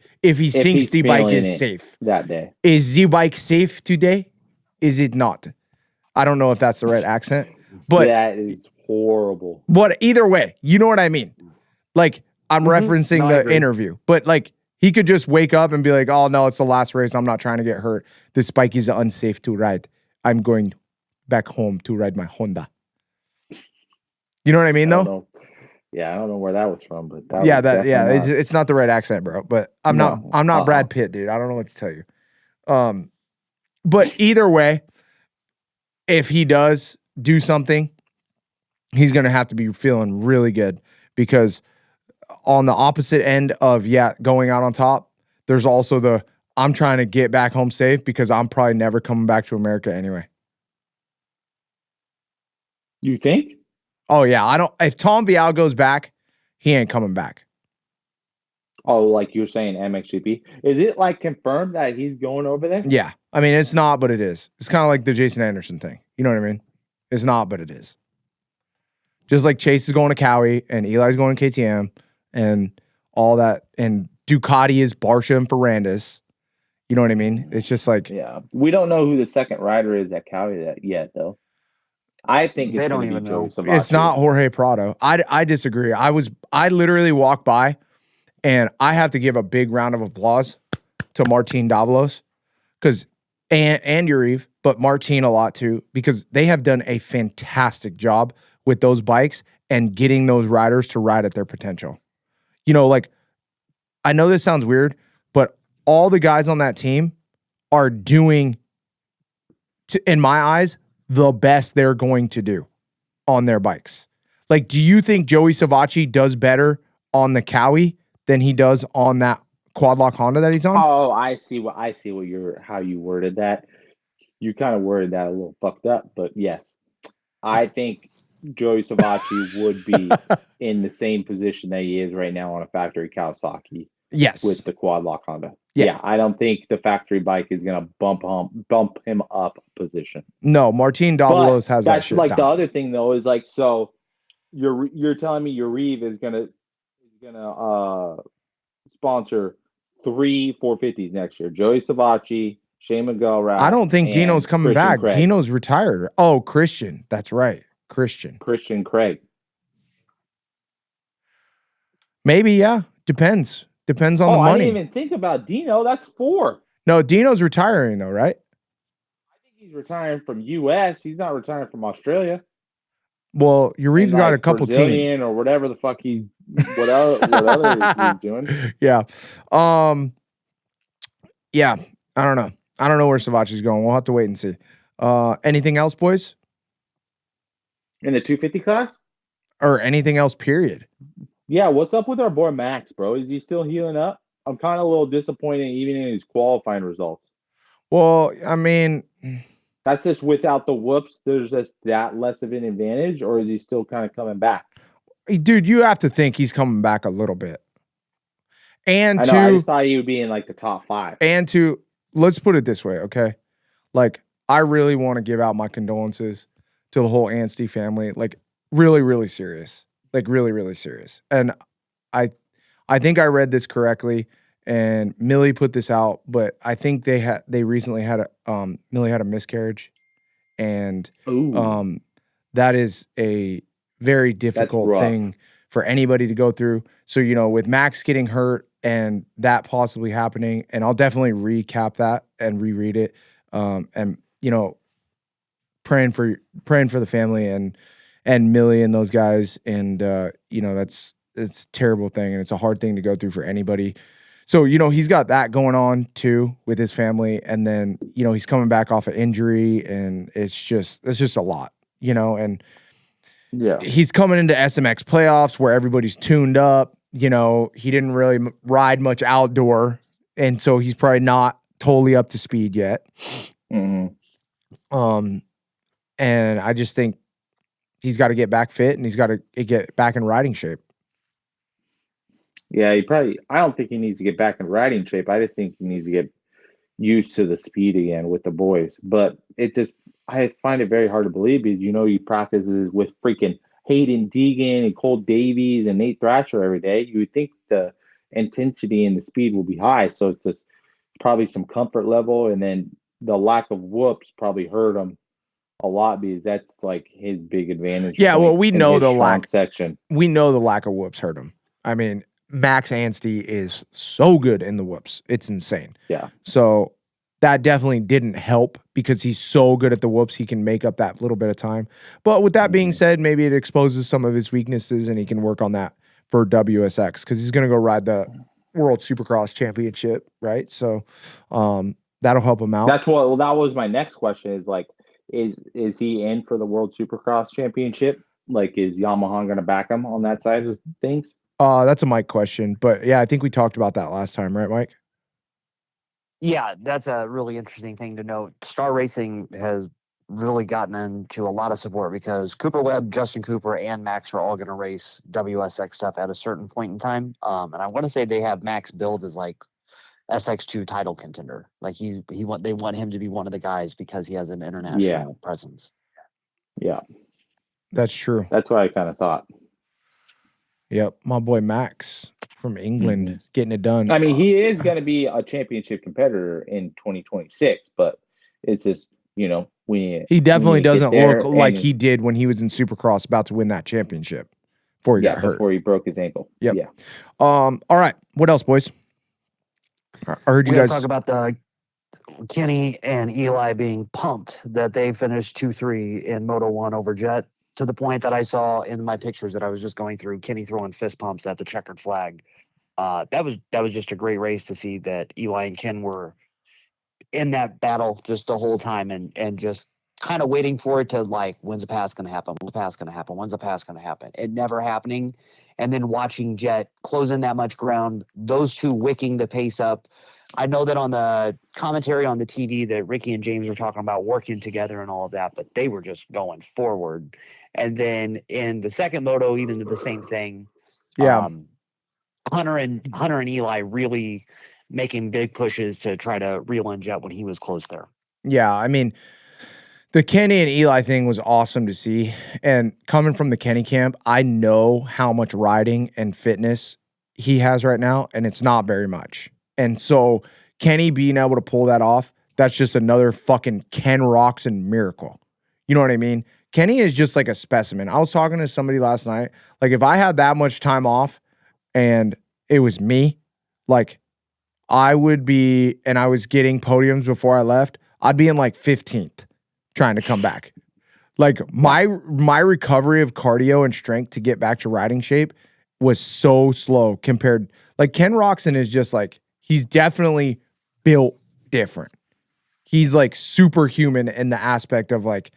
safe that day. Is the bike safe today? Is it not? I don't know if that's the right accent, but that is horrible. But either way, you know what I mean? Like, I'm referencing the interview, but like, he could just wake up and be like, oh no, it's the last race. I'm not trying to get hurt. This bike is unsafe to ride. I'm going back home to ride my Honda. You know what I mean, though? Yeah, I don't know where that was from, but it's not the right accent, bro. But I'm not Brad Pitt, dude. I don't know what to tell you. But either way, if he does do something, he's gonna have to be feeling really good, because on the opposite end of going out on top, there's also I'm trying to get back home safe because I'm probably never coming back to America anyway. You think? Oh yeah, if Tom Vial goes back, he ain't coming back. Oh, like you're saying MXGP? Is it like confirmed that he's going over there? Yeah. I mean, it's not, but it is. It's kind of like the Jason Anderson thing. You know what I mean? It's not, but it is. Just like Chase is going to Cowie and Eli's going to KTM and all that, and Ducati is Barsha and Ferrandis. You know what I mean? It's just like, yeah. We don't know who the second rider is at Cowie yet, though. I think they don't even know. It's not Jorge Prado. I disagree. I literally walked by, and I have to give a big round of applause to Martin Davalos, because and Uriv, but Martin a lot too, because they have done a fantastic job with those bikes and getting those riders to ride at their potential. You know, like, I know this sounds weird, but all the guys on that team are doing, in my eyes, the best they're going to do on their bikes. Like, do you think Joey Savacci does better on the Cowie than he does on that quad lock Honda that he's on? Oh, I see how you worded that. you kind of worded that a little fucked up, but yes, I think Joey Savacci would be in the same position that he is right now on a factory Kawasaki Yes. with the quad lock Honda. Yeah. I don't think the factory bike is going to bump him up a position. No, Martin Davalos has that That's shit like down. the other thing though is like, so you're telling me Uribe is gonna sponsor 3 450s next year. Joey Savacci, Shane McGillrath. I don't think Dino's and coming Christian back. Craig. Dino's retired. Oh, Christian. That's right. Christian Craig. Maybe, yeah. Depends on the money. I didn't even think about Dino. That's 4. No, Dino's retiring though, right? I think he's retiring from US. He's not retiring from Australia. Well, Uribe's got a couple Brazilian or whatever the fuck he's what other he's doing. Yeah. Yeah. I don't know. I don't know where Savacci's going. We'll have to wait and see. Anything else, boys? In the 250 class? Or anything else, period? Yeah, what's up with our boy Max, bro? Is he still healing up? I'm kind of a little disappointed even in his qualifying results. Well, I mean, that's just without the whoops. There's just that less of an advantage, or is he still kind of coming back? Dude, you have to think he's coming back a little bit. And I just thought he would be in like the top 5. And let's put it this way, okay? Like, I really want to give out my condolences to the whole Anstie family. Like, really, really serious. Like, really, really serious. And I think I read this correctly, and Millie put this out, but I think they recently had Millie had a miscarriage, and that is a very difficult thing for anybody to go through. So, with Max getting hurt and that possibly happening, and I'll definitely recap that and reread it, and praying for the family and Millie and those guys, and it's a terrible thing, and it's a hard thing to go through for anybody. So, he's got that going on too with his family, and then, he's coming back off an injury, and it's just a lot, and yeah, he's coming into SMX playoffs where everybody's tuned up. He didn't really ride much outdoor, and so he's probably not totally up to speed yet. Mm-hmm. And I just think he's got to get back fit, and he's got to get back in riding shape. Yeah, I don't think he needs to get back in riding shape. I just think he needs to get used to the speed again with the boys. But I find it very hard to believe because he practices with freaking Haiden Deegan and Cole Davies and Nate Thrasher every day. You would think the intensity and the speed will be high. So it's just probably some comfort level, and then the lack of whoops probably hurt him a lot because that's like his big advantage. Yeah, well, we know the lack section. We know the lack of whoops hurt him. I mean, Max Anstie is so good in the whoops. It's insane. Yeah. So that definitely didn't help because he's so good at the whoops. He can make up that little bit of time. But with that being said, maybe it exposes some of his weaknesses, and he can work on that for WSX because he's going to go ride the World Supercross Championship, right? So that'll help him out. That was my next question is like, is he in for the World Supercross Championship? Like, is Yamaha going to back him on that side of things? That's a Mike question, but yeah, I think we talked about that last time, right, Mike? Yeah, that's a really interesting thing to note. Star Racing has really gotten into a lot of support because Cooper Webb, Justin Cooper, and Max are all going to race WSX stuff at a certain point in time. And I want to say they have Max billed as like SX2 title contender. Like they want him to be one of the guys because he has an international presence. Yeah, that's true. That's what I kind of thought. Yep, my boy Max from England getting it done. I mean, he is going to be a championship competitor in 2026, but it's just, he definitely doesn't look like he did when he was in Supercross about to win that championship before he got hurt. Before he broke his ankle. Yep. Yeah. All right. What else, boys? I heard you guys talk about the Kenny and Eli being pumped that they finished 2-3 in Moto 1 over Jett, to the point that I saw in my pictures that I was just going through, Kenny throwing fist pumps at the checkered flag. That was just a great race to see that Eli and Ken were in that battle just the whole time and just kind of waiting for it to, like, when's the pass going to happen? When's the pass going to happen? When's the pass going to happen? It never happening. And then watching Jett close in that much ground, those two wicking the pace up. I know that on the commentary on the TV that Ricky and James were talking about working together and all of that, but they were just going forward. And then in the second moto, even the same thing. Yeah. Hunter and Eli really making big pushes to try to reel in Jett when he was close there. Yeah, I mean, the Kenny and Eli thing was awesome to see. And coming from the Kenny camp, I know how much riding and fitness he has right now, and it's not very much. And so Kenny being able to pull that off, that's just another fucking Ken Roczen miracle. You know what I mean? Kenny is just like a specimen. I was talking to somebody last night. Like, if I had that much time off and it was me, like, I would be, and I was getting podiums before I left, I'd be in like 15th trying to come back. Like, my recovery of cardio and strength to get back to riding shape was so slow compared. Like, Ken Roczen is just like, he's definitely built different. He's like superhuman in the aspect of like,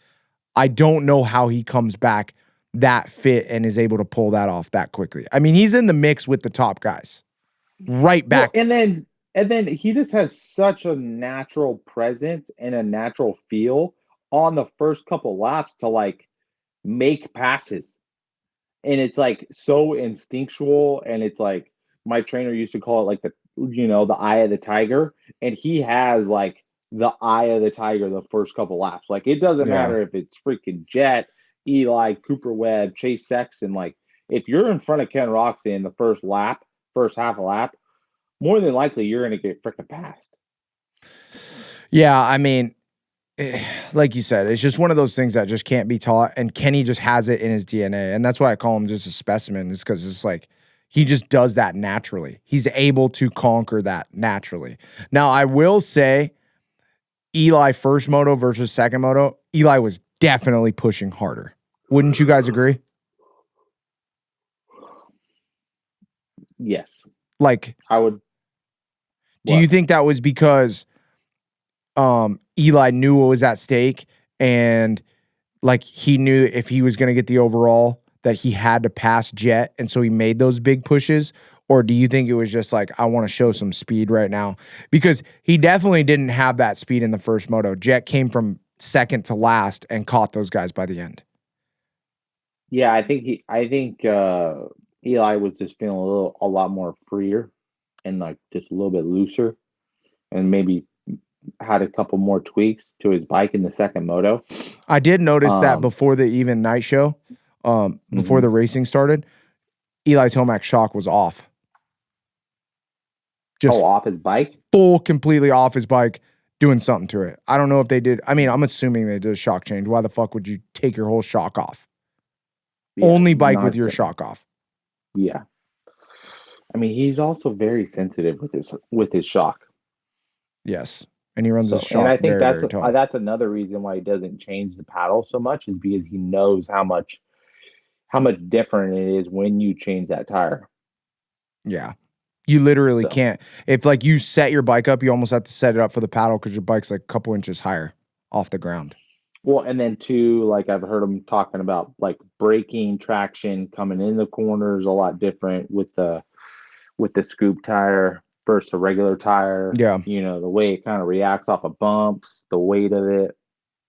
I don't know how he comes back that fit and is able to pull that off that quickly. I mean, he's in the mix with the top guys. Right back. Well, and then he just has such a natural presence and a natural feel on the first couple laps to like make passes. And it's like so instinctual, and it's like my trainer used to call it like the eye of the tiger, and he has like the eye of the tiger the first couple laps. Like, it doesn't matter if it's freaking Jett, Eli, Cooper Webb, Chase Sexton. Like, if you're in front of Ken Roczen in the first half a lap, more than likely you're going to get freaking passed. Yeah, I mean, like you said, it's just one of those things that just can't be taught, and Kenny just has it in his DNA, and that's why I call him just a specimen, is because it's like he just does that naturally. He's able to conquer that naturally. Now, I will say, Eli first moto versus second moto, Eli was definitely pushing harder. Wouldn't you guys agree? Yes. Like, I would. Do you think that was because Eli knew what was at stake, and like he knew if he was going to get the overall that he had to pass Jett, and so he made those big pushes? Or do you think it was just like, I want to show some speed right now? Because he definitely didn't have that speed in the first moto. Jett came from second to last and caught those guys by the end. Yeah, I think Eli was just feeling a lot more freer and like just a little bit looser, and maybe had a couple more tweaks to his bike in the second moto. I did notice that before the even night show, before the racing started, Eli Tomac's shock was off. Just off his bike? Completely off his bike, doing something to it. I don't know if they did. I mean, I'm assuming they did a shock change. Why the fuck would you take your whole shock off? Yeah, only bike with your shock off. Yeah. I mean, he's also very sensitive with his shock. Yes. And he runs his shock. And I think very tall. That's another reason why he doesn't change the paddle so much, is because he knows how much different it is when you change that tire. Yeah. You literally can't. If like you set your bike up, you almost have to set it up for the paddle because your bike's like a couple inches higher off the ground. Well, and then too, like I've heard him talking about like braking, traction, coming in the corners a lot different with the scoop tire versus a regular tire. Yeah. The way it kind of reacts off of bumps, the weight of it.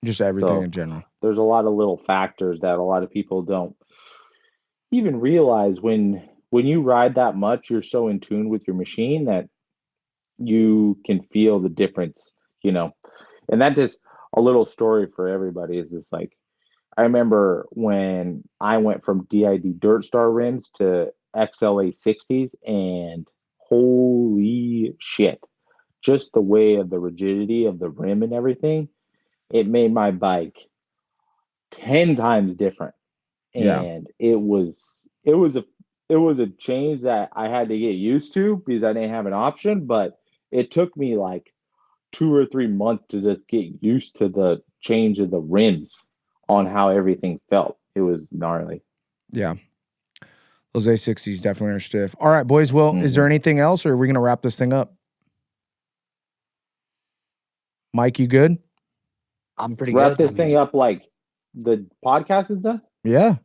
Just everything in general. There's a lot of little factors that a lot of people don't even realize. When you ride that much, you're so in tune with your machine that you can feel the difference, and that just a little story for everybody is this, like, I remember when I went from DID Dirt Star rims to XLA 60s, and holy shit, just the way of the rigidity of the rim and everything, it made my bike 10 times different. And it was a change that I had to get used to because I didn't have an option, but it took me like 2 or 3 months to just get used to the change of the rims on how everything felt. It was gnarly. Yeah. Those A60s definitely are stiff. All right, boys. Well, is there anything else, or are we going to wrap this thing up? Mike, you good? I'm pretty good. Wrap this thing up like the podcast is done? Yeah.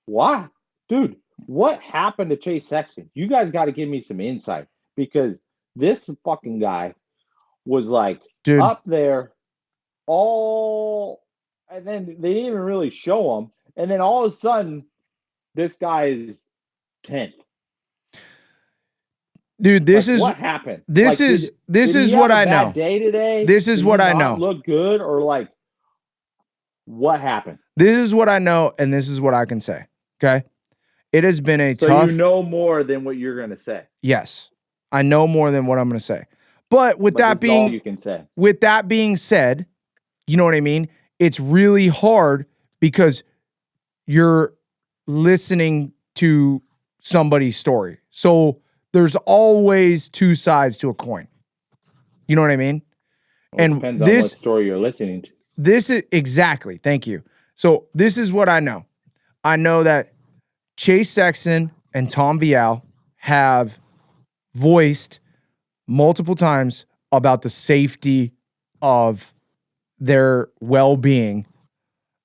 Why? Dude, what happened to Chase Sexton? You guys got to give me some insight, because This fucking guy was like Dude. up there and then they didn't even really show him. And then all of a sudden, this guy is 10th. Dude, this is what happened. This is what I know. Day today. This is what I know. Look good or like what happened? This is what I know, and this is what I can say. Okay, it has been a tough. So you know more than what you're gonna say. Yes, I know more than what I'm gonna say. But with that being, all you can say. With that being said, you know what I mean. It's really hard because you're listening to somebody's story. So there's always two sides to a coin. You know what I mean? Well, and depends on what story you're listening to. This is exactly. Thank you. So this is what I know. I know that Chase Sexton and Tom Vial have voiced multiple times about the safety of their well-being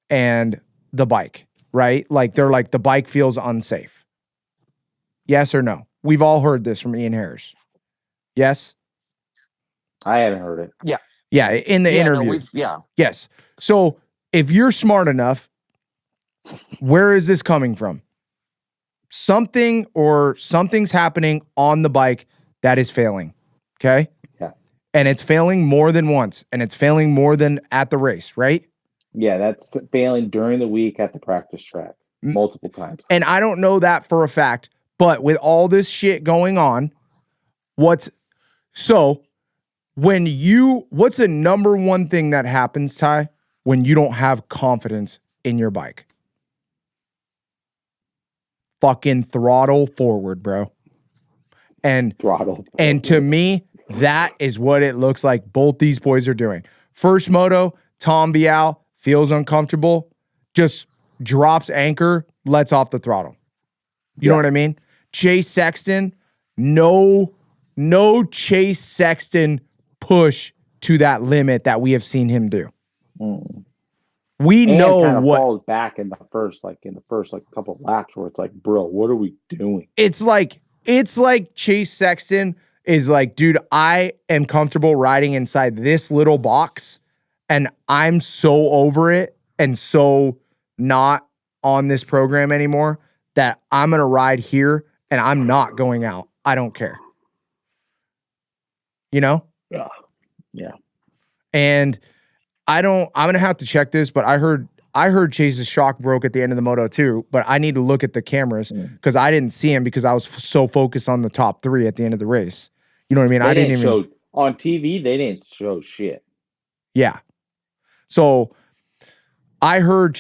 and the bike, right? Like they're like, the bike feels unsafe. Yes or no? We've all heard this from Ian Harris. Yes? I haven't heard it. Yeah. Yeah, in the interview. No, Yes. So if you're smart enough, where is this coming from? Something's happening on the bike that is failing. Okay? Yeah. And it's failing more than once, and it's failing more than at the race, right? Yeah, that's failing during the week at the practice track multiple times. And I don't know that for a fact, but with all this shit going on, what's the number one thing that happens, Ty, when you don't have confidence in your bike? Fucking throttle forward, bro. And to me, that is what it looks like both these boys are doing. First moto, Tom Vial feels uncomfortable, just drops anchor, lets off the throttle. You know what I mean? Chase Sexton, no Chase Sexton push to that limit that we have seen him do. We know kind of what falls back in the first couple of laps where it's like, bro, what are we doing? It's like Chase Sexton is like, dude, I am comfortable riding inside this little box, and I'm so over it and so not on this program anymore that I'm gonna ride here and I'm not going out. I don't care. You know? Yeah. And I'm gonna have to check this, but I heard Chase's shock broke at the end of the moto too, but I need to look at the cameras because I didn't see him because I was so focused on the top three at the end of the race. You know what I mean? I didn't show on TV. They didn't show shit. Yeah. So I heard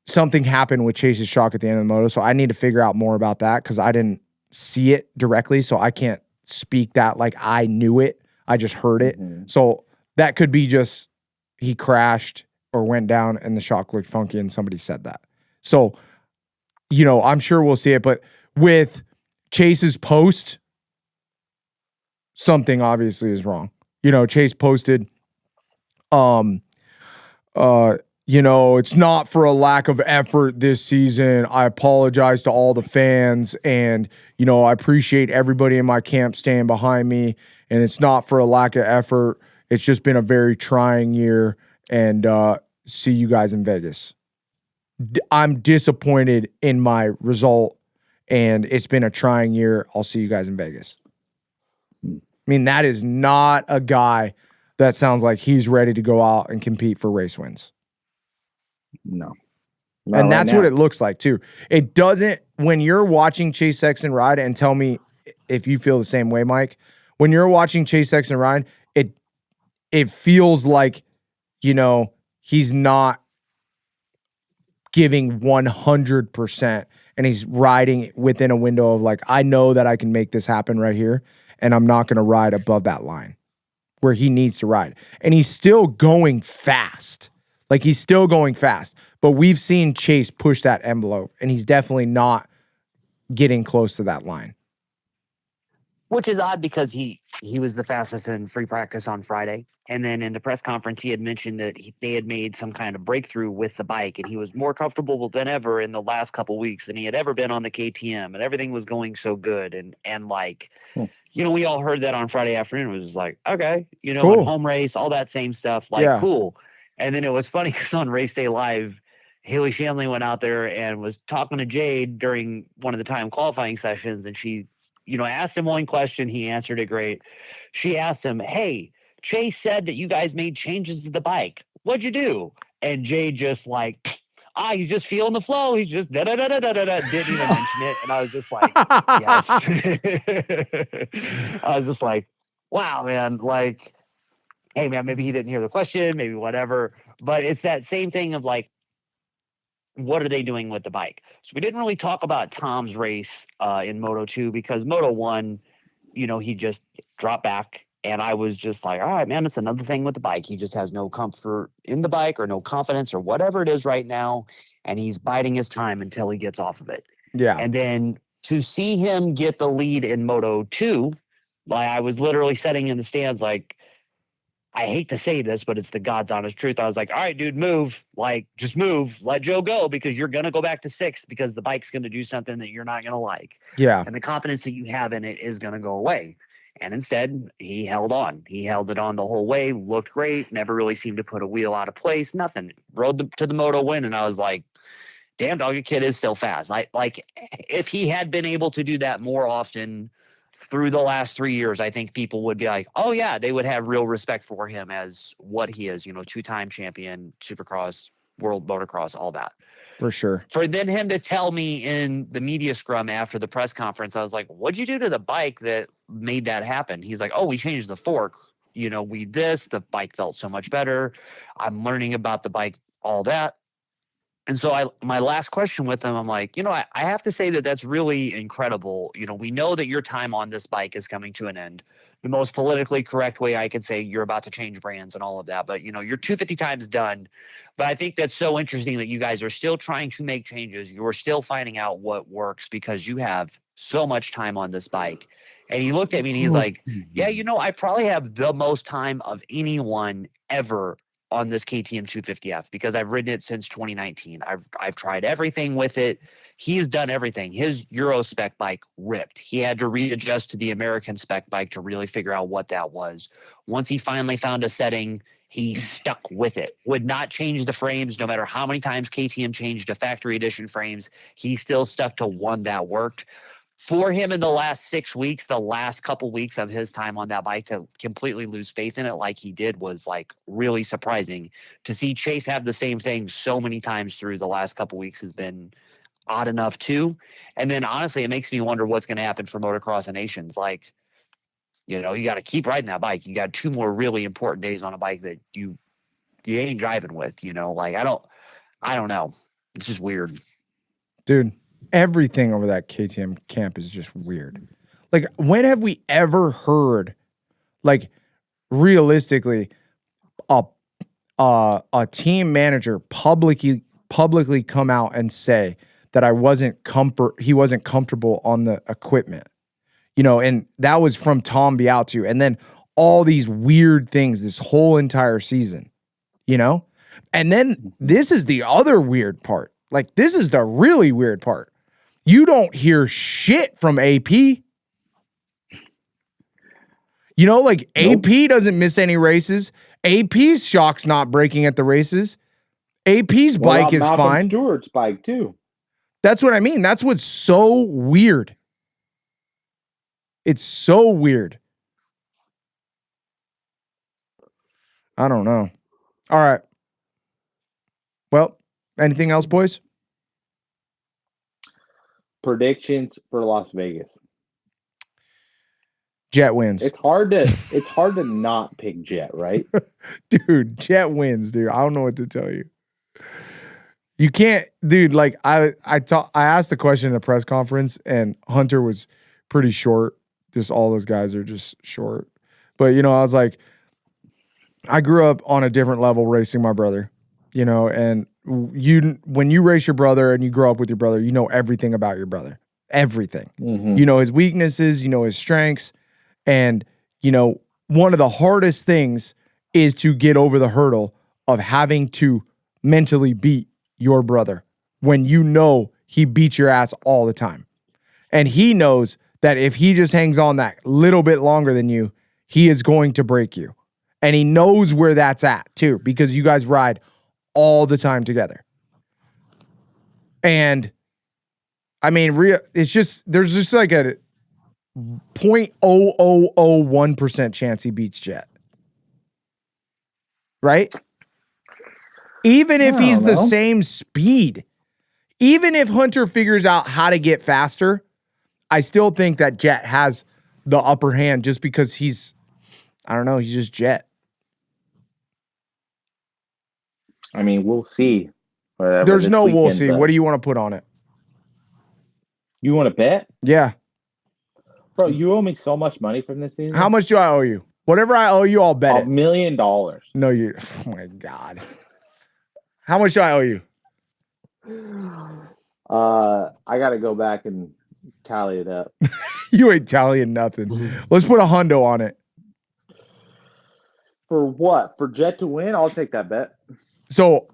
something happened with Chase's shock at the end of the moto, so I need to figure out more about that because I didn't see it directly, so I can't speak that like I knew it. I just heard it. So that could be just he crashed or went down and the shock looked funky and somebody said that. So, you know, I'm sure we'll see it, but with Chase's post, something obviously is wrong. You know, Chase posted, you know, it's not for a lack of effort this season. I apologize to all the fans and, you know, I appreciate everybody in my camp staying behind me, and it's not for a lack of effort. It's just been a very trying year, and see you guys in Vegas. I'm disappointed in my result, and it's been a trying year. I'll see you guys in Vegas. I mean, that is not a guy that sounds like he's ready to go out and compete for race wins. No. And that's what it looks like, too. It doesn't, when you're watching Chase Sexton ride, and tell me if you feel the same way, Mike, when you're watching Chase Sexton ride, it feels like, you know, he's not giving 100% and he's riding within a window of like, I know that I can make this happen right here, and I'm not going to ride above that line where he needs to ride. And he's still going fast. Like, he's still going fast. But we've seen Chase push that envelope, and he's definitely not getting close to that line. Which is odd because he he was the fastest in free practice on Friday. And then in the press conference, he had mentioned that they had made some kind of breakthrough with the bike, and he was more comfortable than ever in the last couple weeks than he had ever been on the KTM, and everything was going so good. And like, we all heard that on Friday afternoon. It was like, okay, cool. And home race, all that same stuff, like, cool. And then it was funny because on Race Day Live, Haley Shanley went out there and was talking to Jade during one of the time qualifying sessions, and she, asked him one question. He answered it great. She asked him, hey, Chase said that you guys made changes to the bike. What'd you do? And Jade just like, he's just feeling the flow. He's just da-da-da-da-da-da. Didn't even mention it. And I was just like, yes. I was just like, wow, man. Like, hey, man, maybe he didn't hear the question, maybe whatever. But it's that same thing of like, what are they doing with the bike? So we didn't really talk about Tom's race in Moto 2 because Moto 1, he just dropped back. And I was just like, all right, man, it's another thing with the bike. He just has no comfort in the bike or no confidence or whatever it is right now. And he's biding his time until he gets off of it. Yeah. And then to see him get the lead in Moto 2, like I was literally sitting in the stands like, I hate to say this, but it's the God's honest truth. I was like, all right, dude, move. Like, just move. Let Joe go because you're going to go back to 6th because the bike's going to do something that you're not going to like. Yeah. And the confidence that you have in it is going to go away. And instead, he held on. He held it on the whole way, looked great, never really seemed to put a wheel out of place, nothing. Rode to the Moto win, and I was like, damn, dog, your kid is still fast. Like, if he had been able to do that more often through the last 3 years, I think people would be like, oh, yeah, they would have real respect for him as what he is, 2-time champion, Supercross, World Motocross, all that. For sure. For then him to tell me in the media scrum after the press conference, I was like, what'd you do to the bike that made that happen? He's like, oh, we changed the fork. The bike felt so much better. I'm learning about the bike, all that. And so my last question with him, I'm like, I have to say that that's really incredible. We know that your time on this bike is coming to an end. The most politically correct way I could say you're about to change brands and all of that. But, you're 250 times done. But I think that's so interesting that you guys are still trying to make changes. You're still finding out what works because you have so much time on this bike. And he looked at me and he's like, yeah, I probably have the most time of anyone ever on this KTM 250F because I've ridden it since 2019. I've tried everything with it. He's done everything. His Euro spec bike ripped. He had to readjust to the American spec bike to really figure out what that was. Once he finally found a setting, he stuck with it. Would not change the frames no matter how many times KTM changed to factory edition frames. He still stuck to one that worked. For him in the last 6 weeks, the last couple weeks of his time on that bike to completely lose faith in it like he did was like really surprising. To see Chase have the same thing so many times through the last couple weeks has been odd enough too. And then honestly, it makes me wonder what's going to happen for Motocross of Nations. Like, you got to keep riding that bike. You got 2 more really important days on a bike that you ain't driving with, like I don't know. It's just weird. Dude. Everything over that KTM camp is just weird. Like, when have we ever heard, like, realistically, a team manager publicly come out and say that he wasn't comfortable on the equipment, and that was from Tom Bialtu, and then all these weird things this whole entire season, and then this is the other weird part. Like, this is the really weird part. You don't hear shit from AP. Nope. AP doesn't miss any races. AP's shock's not breaking at the races. AP's bike is Malcolm fine. Stewart's bike too. That's what I mean. That's what's so weird. It's so weird. I don't know. All right. Well, anything else, boys? Predictions for Las Vegas. Jett wins. It's hard to not pick Jett, right? Dude, Jett wins, dude. I don't know what to tell you. You can't, dude, like I asked the question in the press conference and Hunter was pretty short. Just all those guys are just short. But I was like, I grew up on a different level racing my brother, and when you race your brother and you grow up with your brother, you know everything about your brother. Everything. Mm-hmm. You know his weaknesses, you know his strengths, and one of the hardest things is to get over the hurdle of having to mentally beat your brother when he beats your ass all the time. And he knows that if he just hangs on that little bit longer than you, he is going to break you. And he knows where that's at too, because you guys ride all the time together. And I mean, there's just like a 0.0001% chance he beats Jett. Right? Even if he's the same speed, even if Hunter figures out how to get faster, I still think that Jett has the upper hand just because he's just Jett. I mean, we'll see. There's no we'll see. What do you want to put on it? You want to bet? Yeah. Bro, you owe me so much money from this season. How much do I owe you? Whatever I owe you, I'll bet it. $1 million. No, you. Oh my God. How much do I owe you? I got to go back and tally it up. You ain't tallying nothing. Let's put a hundo on it. For what? For Jett to win? I'll take that bet. So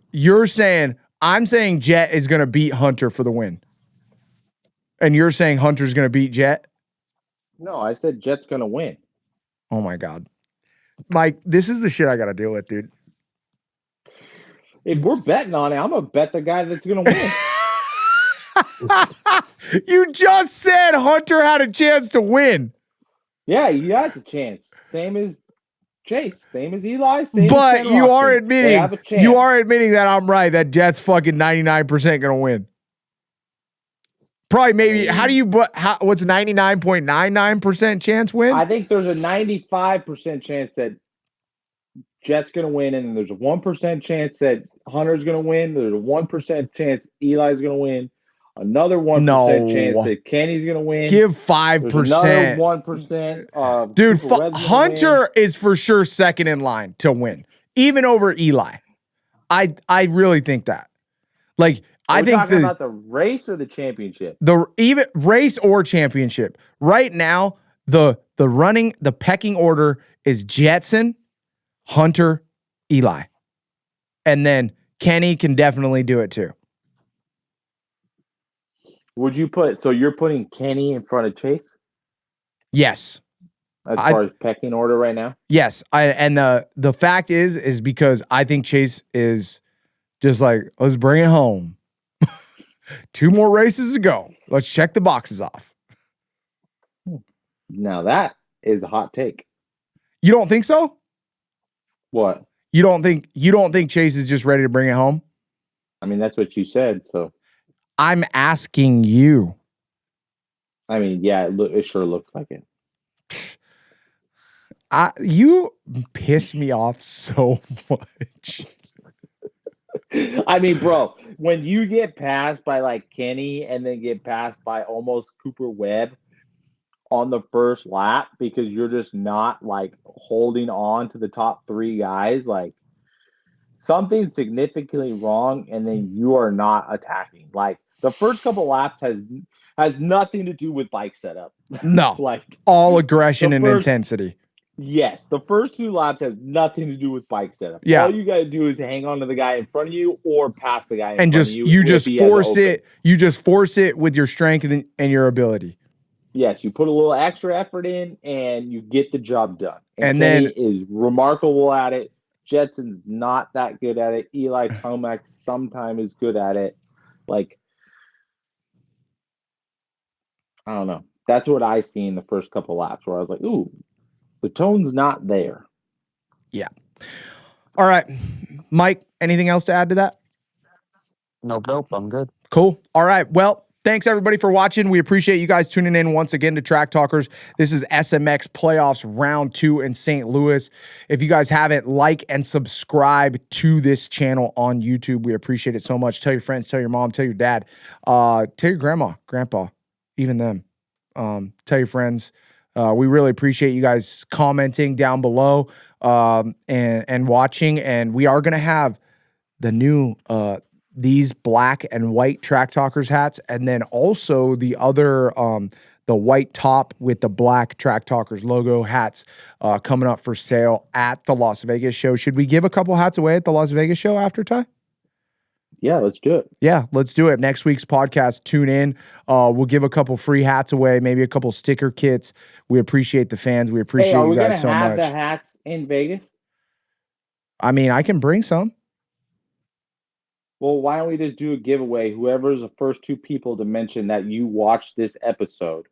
I'm saying Jett is going to beat Hunter for the win. And you're saying Hunter's going to beat Jett? No, I said Jett's going to win. Oh my God. Mike, this is the shit I got to deal with, dude. If we're betting on it, I'm going to bet the guy that's going to win. You just said Hunter had a chance to win. Yeah, he has a chance. Same as Chase, same as Eli, but you are admitting that I'm right, that Jett's fucking 99% gonna win. Probably maybe what's 99.99% chance win? I think there's a 95% chance that Jett's gonna win, and there's a 1% chance that Hunter's gonna win. There's a 1% chance Eli's gonna win. Another 1% chance that Kenny's gonna win. Give 5%. Another 1%. Dude, Hunter is for sure second in line to win, even over Eli. I really think that. Like, I think talking about the race or the championship. Even race or championship. Right now, the pecking order is Jetson, Hunter, Eli, and then Kenny can definitely do it too. Would you so you're putting Kenny in front of Chase? Yes. As far as pecking order right now? Yes. And the fact is because I think Chase is just like, let's bring it home. 2 more races to go. Let's check the boxes off. Now that is a hot take. You don't think so? What? You don't think Chase is just ready to bring it home? I mean, that's what you said, so. I'm asking you. I mean, yeah, it sure looks like it. You piss me off so much. I mean, bro, when you get passed by like Kenny and then get passed by almost Cooper Webb on the first lap because you're just not like holding on to the top 3 guys, like something's significantly wrong, and then you are not attacking. Like the first couple laps has nothing to do with bike setup. No, like all aggression and intensity. Yes, the first 2 laps has nothing to do with bike setup. Yeah, all you got to do is hang on to the guy in front of you or pass the guy in front of you. You just force it. You just force it with your strength and your ability. Yes, you put a little extra effort in and you get the job done. And Kenny then is remarkable at it. Jetson's not that good at it. Eli Tomac sometimes is good at it. Like, I don't know. That's what I see in the first couple laps where I was like, ooh, the tone's not there. Yeah. All right. Mike, anything else to add to that? Nope. I'm good. Cool. All right. Well, thanks everybody for watching. We appreciate you guys tuning in once again to Track Talkers. This is SMX Playoffs Round 2 in St. Louis. If you guys haven't, like and subscribe to this channel on YouTube. We appreciate it so much. Tell your friends, tell your mom, tell your dad, tell your grandma, grandpa, even them. Tell your friends. We really appreciate you guys commenting down below and watching. And we are going to have the new these black and white Track Talkers hats, and then also the other the white top with the black Track Talkers logo hats coming up for sale at the Las Vegas show. Should we give a couple hats away at the Las Vegas show after, Ty? Yeah, let's do it. Yeah, let's do it. Next week's podcast, tune in. We'll give a couple free hats away, maybe a couple sticker kits. We appreciate the fans. We appreciate you guys so much. Are we going to have the hats in Vegas? I mean, I can bring some. Well, why don't we just do a giveaway? Whoever's the first 2 people to mention that you watched this episode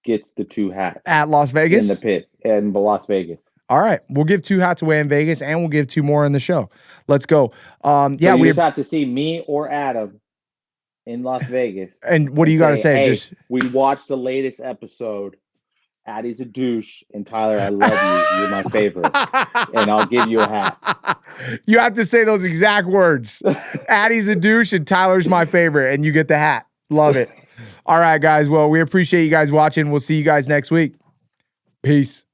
gets the 2 hats. At Las Vegas? In the pit, in Las Vegas. All right. We'll give 2 hats away in Vegas, and we'll give 2 more in the show. Let's go. So we just have to see me or Adam in Las Vegas. And what do you got to say? Hey, we watched the latest episode. Addie's a douche, and Tyler, I love you. You're my favorite. And I'll give you a hat. You have to say those exact words. Addie's a douche, and Tyler's my favorite, and you get the hat. Love it. All right, guys. Well, we appreciate you guys watching. We'll see you guys next week. Peace.